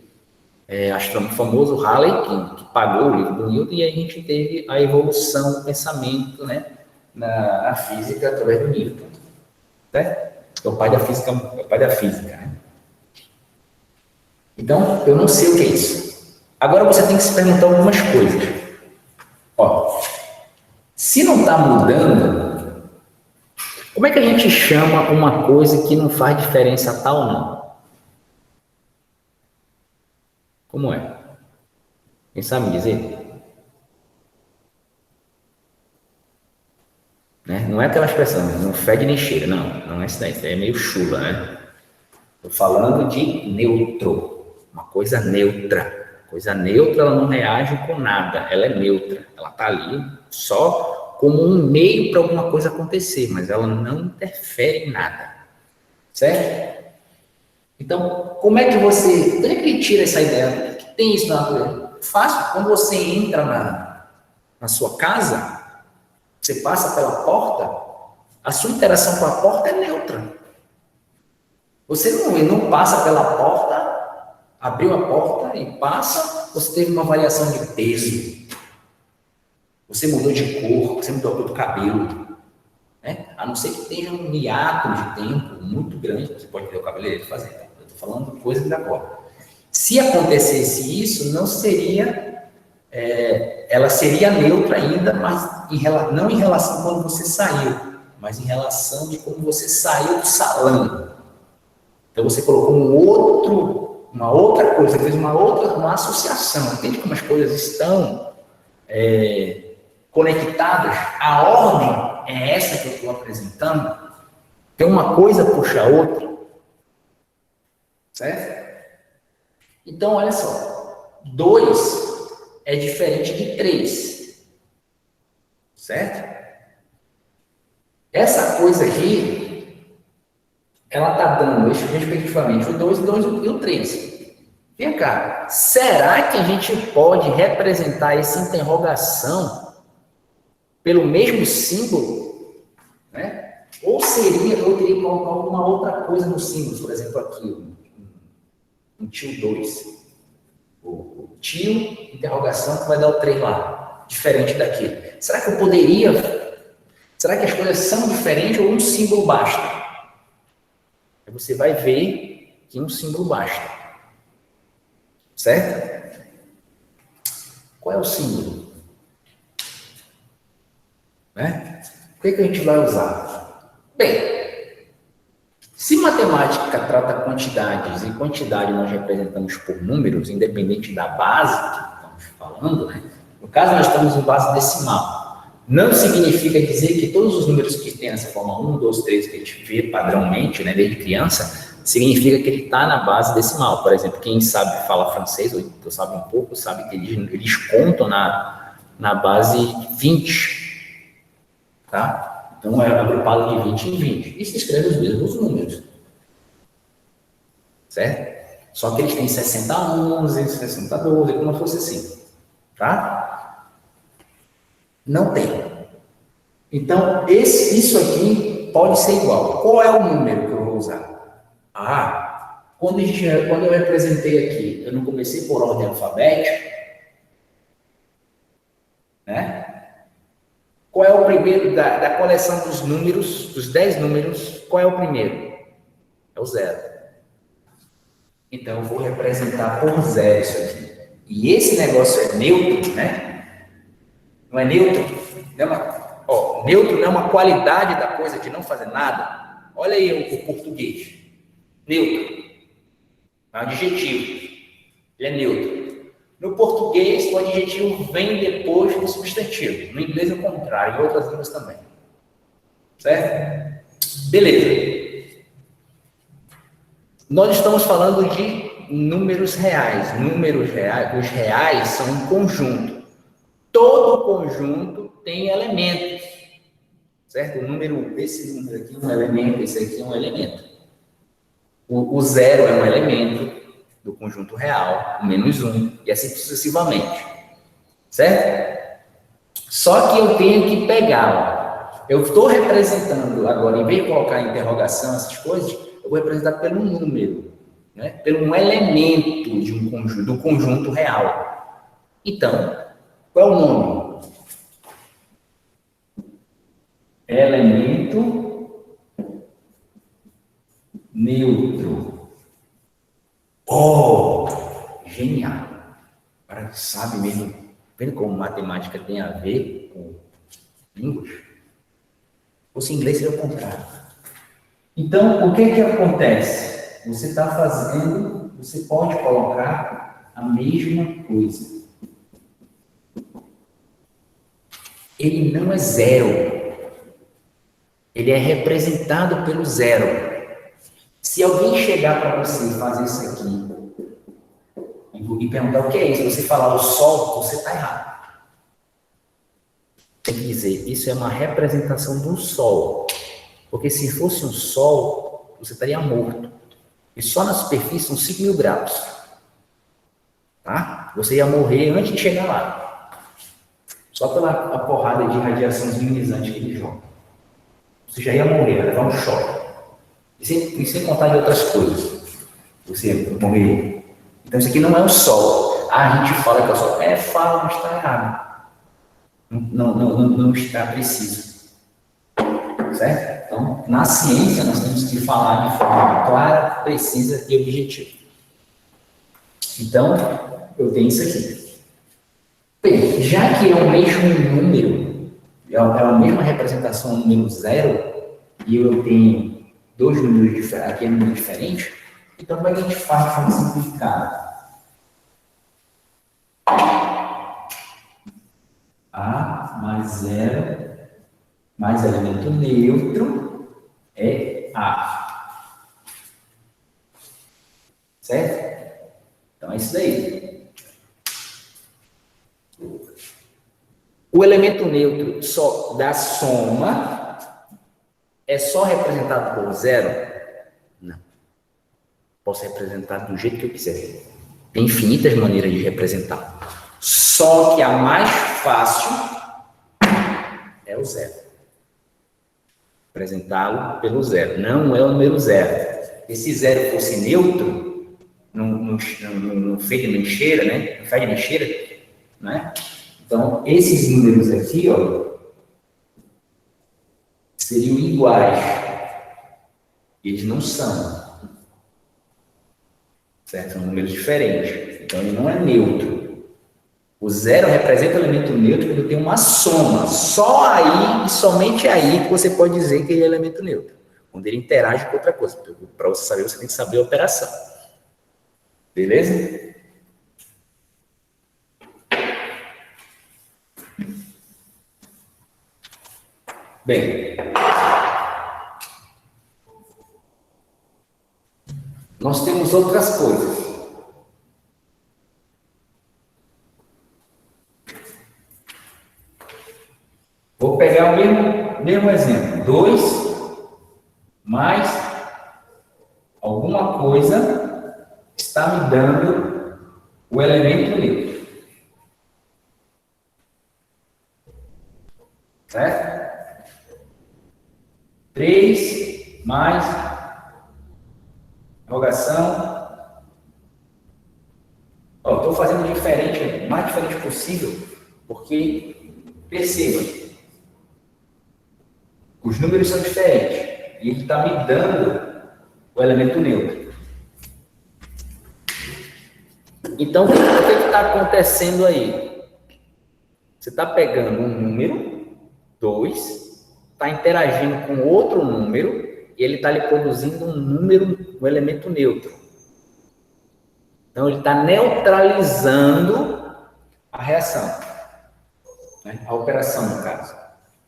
astrônomo famoso, Halley, que pagou o livro do Newton, e aí a gente teve a evolução do pensamento, né, na física através do Newton. Certo? É o pai da física, né? Então, eu não sei o que é isso. Agora você tem que se perguntar algumas coisas. Ó, se não está mudando, como é que a gente chama uma coisa que não faz diferença tal ou não? Como é? Quem sabe me dizer? Né? Não é aquela expressão, não fede nem cheira, não é isso daí, isso daí é meio chula, né? Estou falando de neutro, uma coisa neutra. Coisa neutra, ela não reage com nada, ela é neutra, ela está ali só como um meio para alguma coisa acontecer, mas ela não interfere em nada, certo? Então, como é que você, onde é que ele tira essa ideia? Que tem isso na natureza? Fácil, quando você entra na sua casa, você passa pela porta, A sua interação com a porta é neutra. Você não passa pela porta, abriu a porta e passa, você teve uma variação de peso. Você mudou de cor, você mudou a cor do cabelo. Né? A não ser que tenha um hiato de tempo muito grande, você pode ter o cabeleireiro fazendo. Eu estou falando coisa de agora. Se acontecesse isso, não seria, ela seria neutra ainda, mas não em relação a quando você saiu, mas em relação de como você saiu do salão. Então você colocou uma outra coisa, fez uma associação. Entende como as coisas estão conectadas? A ordem é essa que eu estou apresentando. Tem uma coisa puxa a outra. Certo? Então, olha só. 2 é diferente de 3. Certo? Essa coisa aqui, ela está dando, respectivamente, o 2 e o 3. Vem cá, será que a gente pode representar essa interrogação pelo mesmo símbolo? Né? Ou seria, eu teria que colocar alguma outra coisa no símbolo, por exemplo, aqui, um tio 2. O tio, interrogação, que vai dar o 3 lá, diferente daquele. Será que eu poderia... Será que as coisas são diferentes ou um símbolo basta? Aí você vai ver que um símbolo basta. Certo? Qual é o símbolo? Né? O que a gente vai usar? Bem, se matemática trata quantidades e quantidade nós representamos por números, independente da base que estamos falando, né? No caso nós estamos em base decimal. Não significa dizer que todos os números que tem essa forma 1, 2, 3 que a gente vê padrãomente, né, desde criança, significa que ele está na base decimal. Por exemplo, quem sabe falar francês, ou então sabe um pouco, sabe que eles contam na base 20. Tá? Então, é agrupado de 20 em 20. E se escreve os mesmos números. Certo? Só que eles têm 60 a 11, 60 a 12, como fosse assim. Tá? Não tem. Então, isso aqui pode ser igual. Qual é o número que eu vou usar? Quando eu representei aqui, eu não comecei por ordem alfabética, né? Qual é o primeiro da coleção dos números, dos 10 números, qual é o primeiro? É o 0. Então, eu vou representar por 0 isso aqui. E esse negócio é neutro, né? Não é neutro? Neutro não é uma qualidade da coisa de não fazer nada. Olha aí o português. Neutro. É um adjetivo. Ele é neutro. No português, o adjetivo vem depois do substantivo. No inglês é o contrário, em outras línguas também. Certo? Beleza. Nós estamos falando de números reais. Números reais, os reais são um conjunto. Todo conjunto tem elementos, certo? Esse número aqui é um elemento, esse aqui é um elemento. O 0 é um elemento do conjunto real, o -1, e assim sucessivamente, certo? Só que eu tenho que pegar, eu estou representando agora, em vez de colocar interrogação, essas coisas, eu vou representar pelo número, né? Pelo um elemento de um conjunto, do conjunto real. Então, qual é o nome? Elemento neutro. Genial. Agora sabe mesmo, vendo como matemática tem a ver com línguas? Ou inglês seria o contrário. Então, o que acontece? Você pode colocar a mesma coisa. Ele não é 0. Ele é representado pelo 0. Se alguém chegar para você e fazer isso aqui e perguntar o que é isso, você falar o sol, você está errado. Tem que dizer, isso é uma representação do sol. Porque se fosse um sol, você estaria morto. E só na superfície são 5.000 graus. Tá? Você ia morrer antes de chegar lá. Só pela porrada de radiação ionizante que ele joga. Você já ia morrer, ia levar um choque. E sem contar de outras coisas. Você ia morrer. Então isso aqui não é o Sol. A gente fala que é o Sol. Fala, mas está errado. Não está preciso. Certo? Então, na ciência, nós temos que falar de forma clara, precisa e objetiva. Então, eu tenho isso aqui. Bem, já que é o mesmo número, é a mesma representação, número zero, e eu tenho dois números diferentes, aqui é um número diferente, então como é que a gente faz de forma simplificada? A mais zero mais elemento neutro é A. Certo? Então é isso daí. O elemento neutro só da soma é só representado por zero? Não. Posso representar do jeito que eu quiser. Tem infinitas maneiras de representar. Só que a mais fácil é o zero. Representá-lo pelo zero. Não é o número zero. E se zero fosse neutro, não fede nem cheira, né? Não fede nem cheira, né? Então, esses números aqui, ó, seriam iguais. Eles não são. Certo? São números diferentes. Então, ele não é neutro. O zero representa o elemento neutro quando tem uma soma. Só aí e somente aí que você pode dizer que ele é elemento neutro. Quando ele interage com outra coisa. Para você saber, você tem que saber a operação. Beleza? Bem, nós temos outras coisas. Vou pegar o mesmo exemplo. 2 mais alguma coisa está me dando o elemento neutro. Certo? 3 mais rogação. Estou fazendo diferente, o mais diferente possível, porque, perceba, os números são diferentes e ele está me dando o elemento neutro. Então, o que está acontecendo aí? Você está pegando um número, 2, está interagindo com outro número e ele está lhe produzindo um número, um elemento neutro. Então, ele está neutralizando a reação, né? A operação, no caso.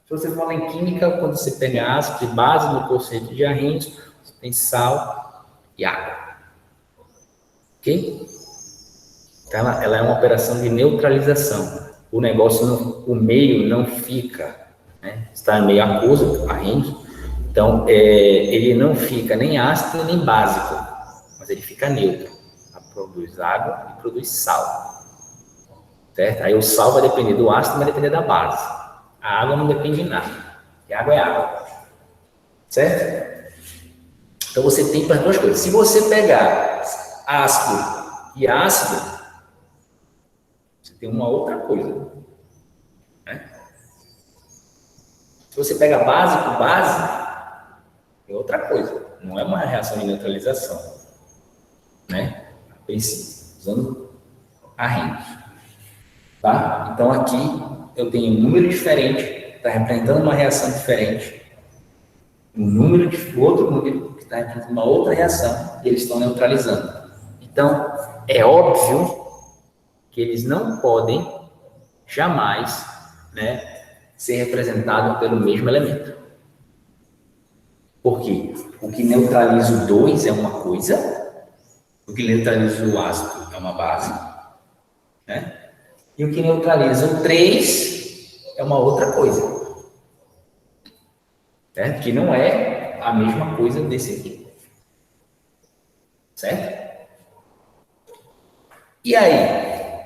Se você fala em química, quando você pega ácido e base no conceito de Arrhenius, você tem sal e água. Ok? Então, ela é uma operação de neutralização. O negócio, o meio não fica, né? Está em meio aquoso, Arrhenius. Então, ele não fica nem ácido nem básico, mas ele fica neutro. Produz água e produz sal. Certo? Aí o sal vai depender do ácido, vai depender da base. A água não depende de nada. E água é água. Certo? Então você tem para as duas coisas. Se você pegar ácido e ácido, você tem uma outra coisa. Né? Se você pega base com base, é outra coisa. Não é uma reação de neutralização. Né? A princípio, usando Arrhenius. Tá? Então aqui eu tenho um número diferente, está representando uma reação diferente, um número de outro número que está representando uma outra reação e eles estão neutralizando. Então é óbvio que eles não podem jamais, né, ser representados pelo mesmo elemento. Por quê? O que neutraliza o 2 é uma coisa, o que neutraliza o ácido é uma base, né? E o que neutraliza o 3 é uma outra coisa. Certo? Que não é a mesma coisa desse aqui. Certo? E aí?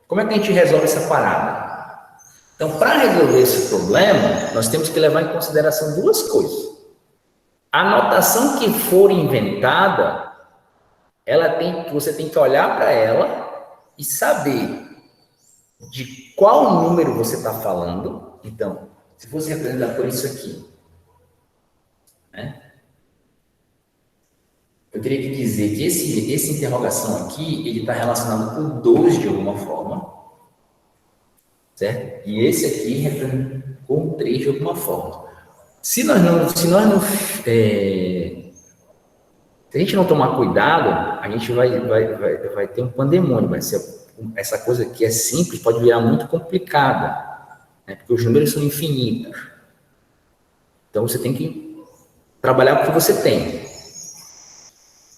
Como é que a gente resolve essa parada? Então, para resolver esse problema, nós temos que levar em consideração duas coisas. A notação que for inventada, você tem que olhar para ela e saber de qual número você está falando. Então, se fosse representar por isso aqui, né? Eu teria que dizer que esse interrogação aqui, ele está relacionado com 2 de alguma forma, certo? E esse aqui representa com 3 de alguma forma. Se a gente não tomar cuidado, a gente vai ter um pandemônio, vai ser essa coisa que é simples pode virar muito complicada, né? Porque os números são infinitos. Então você tem que trabalhar com o que você tem.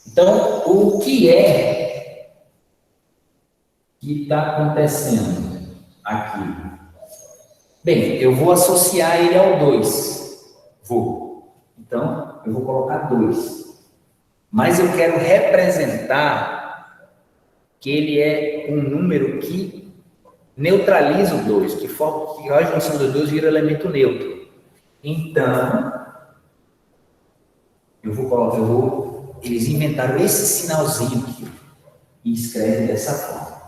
Então, o que é que está acontecendo aqui? Bem, eu vou associar ele ao 2. Então, eu vou colocar 2. Mas eu quero representar que ele é um número que neutraliza o 2, que a junção dos 2 vira elemento neutro. Então, eles inventaram esse sinalzinho aqui e escrevem dessa forma.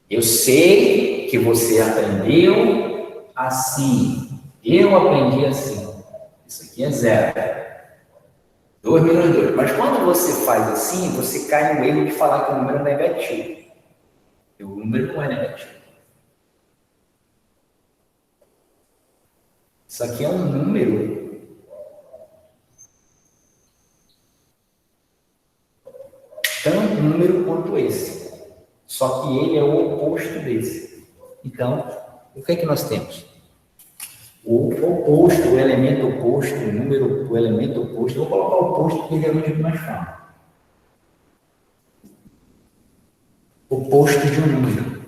Eu sei que você aprendeu assim. Eu aprendi assim. Isso aqui é 0. 2 menos 2. Mas quando você faz assim, você cai no erro de falar que o número é negativo. E o número não é negativo. Isso aqui é um número tão número quanto esse. Só que ele é o oposto desse. Então, o que é que nós temos? O oposto, o elemento oposto, o elemento oposto. Eu vou colocar o oposto porque realmente é mais fácil. Oposto de um número.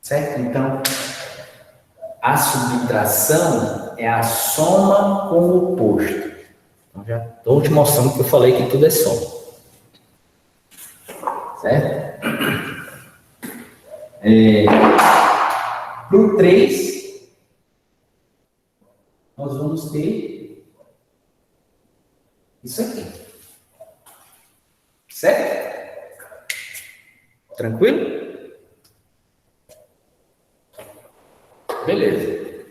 Certo? Então, a subtração é a soma com o oposto. Então, já estou te mostrando que eu falei que tudo é soma. Certo? Para o 3, nós vamos ter isso aqui. Certo? Tranquilo? Beleza.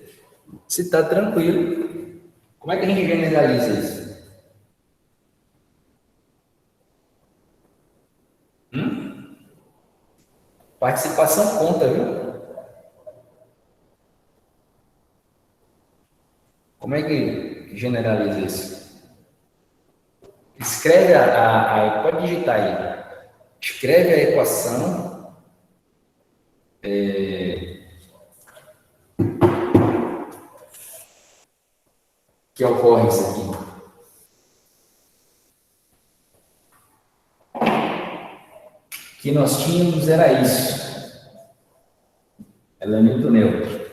Se está tranquilo, como é que a gente generaliza isso? Participação conta, viu? Como é que generaliza isso? Escreve pode digitar aí. Escreve a equação. Que ocorre isso aqui. Que nós tínhamos era isso. Elemento neutro.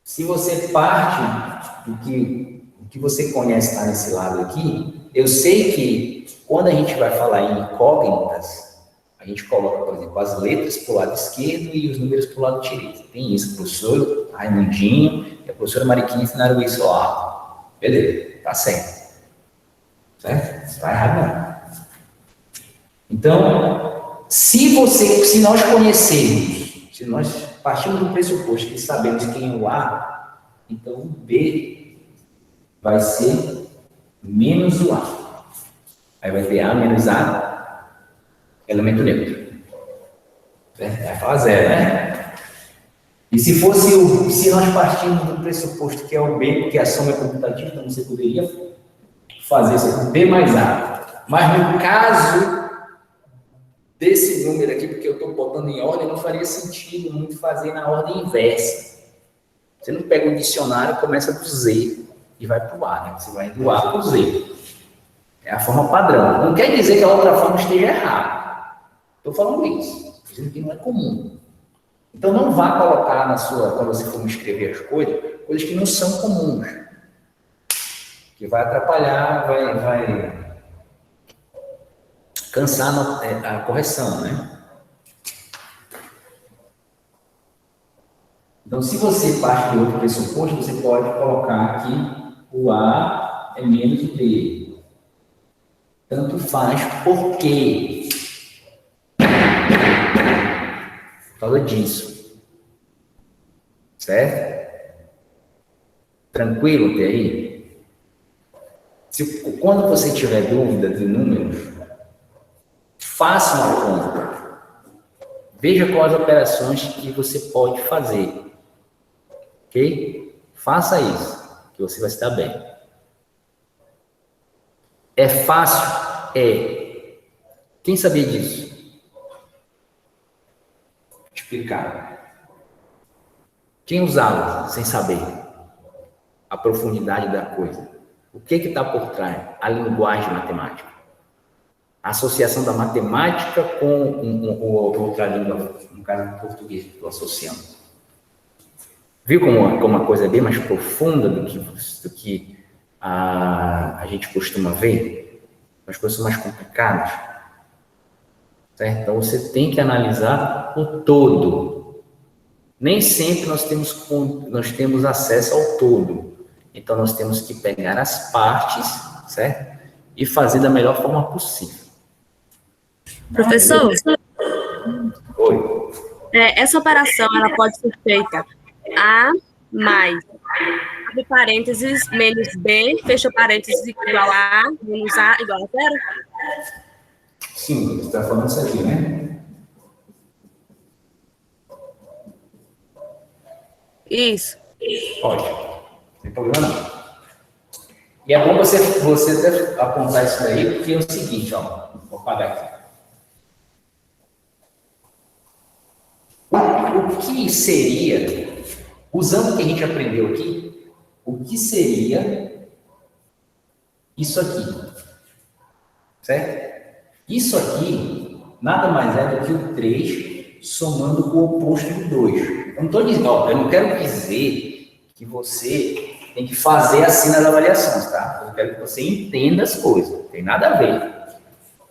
Se você parte do que você conhece está nesse lado aqui, eu sei que quando a gente vai falar em incógnitas, a gente coloca, por exemplo, as letras para o lado esquerdo e os números para o lado direito. Tem isso, o professor Raimundinho e a professora Mariquinha ensinaram isso lá. Beleza, tá certo. Certo? Não está errado não. Então, se nós conhecermos, se nós partimos do pressuposto que sabemos quem é o A, então o B vai ser menos o A. Aí vai ter A menos A, elemento neutro. Vai falar 0, né? E se nós partirmos do pressuposto que é o B, porque a soma é computativa, então você poderia fazer isso aqui, B mais A. Mas no caso desse número aqui, porque eu estou botando em ordem, não faria sentido muito fazer na ordem inversa. Você não pega um dicionário e começa do Z e vai para o A, né? Você vai do A para o Z. É a forma padrão. Não quer dizer que a outra forma esteja errada. Estou falando isso. Estou dizendo que não é comum. Então, não vá colocar quando você for escrever as coisas que não são comuns. Que vai atrapalhar, vai cansar a correção, né? Então, se você parte de outro pressuposto, você pode colocar aqui o A é menos o B. Tanto faz, por quê? Por causa disso. Certo? Tranquilo até aí? Quando você tiver dúvida de números, faça uma conta. Veja quais operações que você pode fazer. Ok? Faça isso, que você vai estar bem. É fácil? É. Quem sabia disso? Vou explicar. Quem usava sem saber a profundidade da coisa? O que está por trás? A linguagem matemática. A associação da matemática com outra língua, no caso português, estou associando. Viu como uma coisa é bem mais profunda do que a gente costuma ver? As coisas são mais complicadas. Certo? Então, você tem que analisar o todo. Nem sempre nós temos acesso ao todo. Então, nós temos que pegar as partes, certo? E fazer da melhor forma possível. Professor? Oi. Essa operação, ela pode ser feita A mais, abre parênteses, menos B, fecha parênteses, igual a A, menos A, igual a zero? Sim, você está falando isso aqui, né? Isso. Pode. Não tem problema não. E é bom você apontar isso daí, porque é o seguinte, ó. Vou apagar aqui. O que seria, usando o que a gente aprendeu aqui, o que seria isso aqui? Certo? Isso aqui nada mais é do que o 3 somando com o oposto do 2. Eu não estou dizendo, ó, eu não quero dizer que você tem que fazer assim nas avaliações, tá? Eu quero que você entenda as coisas, não tem nada a ver.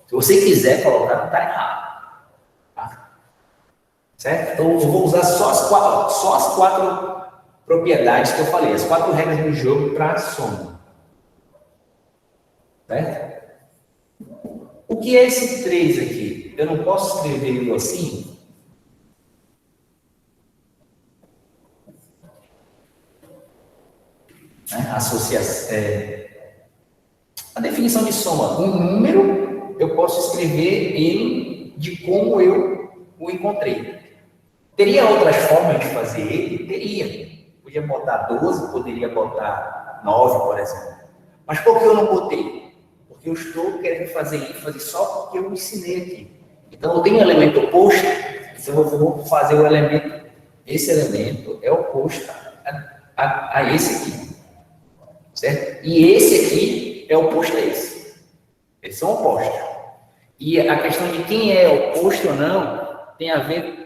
Se você quiser colocar, não está errado. Tá? Certo? Então, eu vou usar só as quatro propriedades que eu falei, as 4 regras do jogo para a soma. Certo? O que é esse 3 aqui? Eu não posso escrever ele assim? Associação. A definição de soma. Um número, eu posso escrever ele de como eu o encontrei. Teria outras formas de fazer ele? Teria. Podia botar 12, poderia botar 9, por exemplo. Mas por que eu não botei? Porque eu estou querendo fazer só porque eu ensinei aqui. Então, eu tenho um elemento oposto, então eu vou fazer o elemento, esse elemento é oposto a esse aqui. Certo? E esse aqui é oposto a esse. Eles são opostos. E a questão de quem é oposto ou não tem a ver,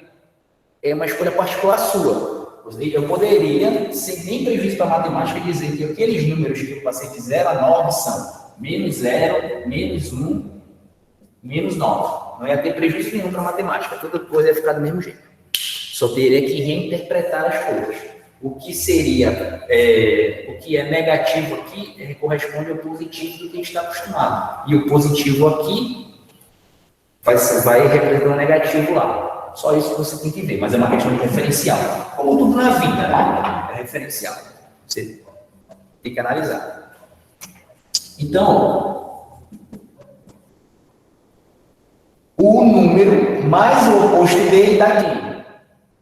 é uma escolha particular sua. Eu poderia, sem nem prejuízo para a matemática, dizer que aqueles números que eu passei de 0 a 9 são menos 0, menos 1, menos 9. Não ia ter prejuízo nenhum para a matemática, toda coisa ia ficar do mesmo jeito. Só teria que reinterpretar as coisas. O que seria, o que é negativo aqui corresponde ao positivo do que a gente está acostumado. E o positivo aqui vai representar o negativo lá. Só isso que você tem que ver, mas é uma questão de referencial. Como tudo na vida, né? É referencial. Você tem que analisar. Então, o número mais o oposto dele dá aqui.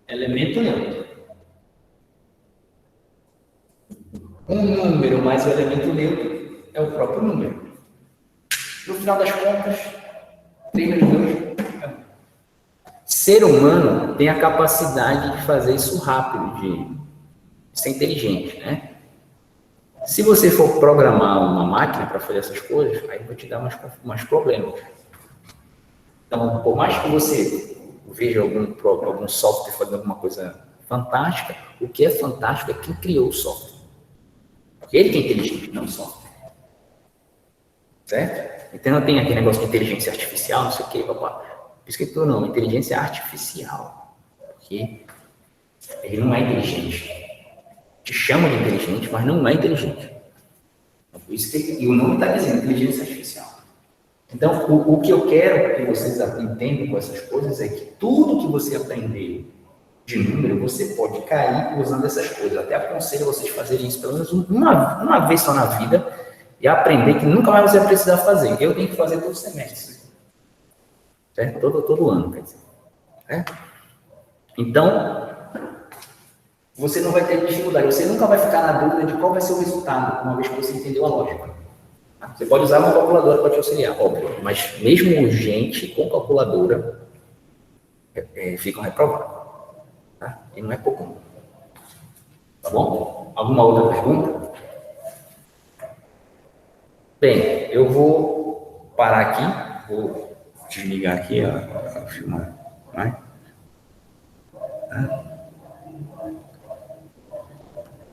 Elemento neutro. Um número mais o elemento neutro é o próprio número. No final das contas, 3 menos 2 é 1. Ser humano tem a capacidade de fazer isso rápido, de ser inteligente, né? Se você for programar uma máquina para fazer essas coisas, aí vai te dar mais problemas. Então, por mais que você veja algum software fazendo alguma coisa fantástica, o que é fantástico é quem criou o software. Porque ele que é inteligente, não o software. Certo? Então, não tem aquele negócio de inteligência artificial, não sei o quê, papá. Por isso que eu não, inteligência artificial. Porque Ele não é inteligente. Te chama de inteligente, mas não é inteligente. Por isso e o nome está dizendo inteligência artificial. Então, o que eu quero que vocês entendam com essas coisas é que tudo que você aprendeu de número, você pode cair usando essas coisas. Até aconselho vocês fazerem isso pelo menos uma vez só na vida e aprender que nunca mais você vai precisar fazer. Eu tenho que fazer todo semestre. Certo? Todo ano, quer dizer. Então, você não vai ter dificuldade, você nunca vai ficar na dúvida de qual vai ser o resultado, uma vez que você entendeu a lógica. Você pode usar uma calculadora para te auxiliar, óbvio, mas mesmo gente com calculadora ficam reprovados. Tá? E não é pouco. Tá bom? Alguma outra pergunta? Bem, eu vou parar aqui, vou desligar aqui a filmar. Tá?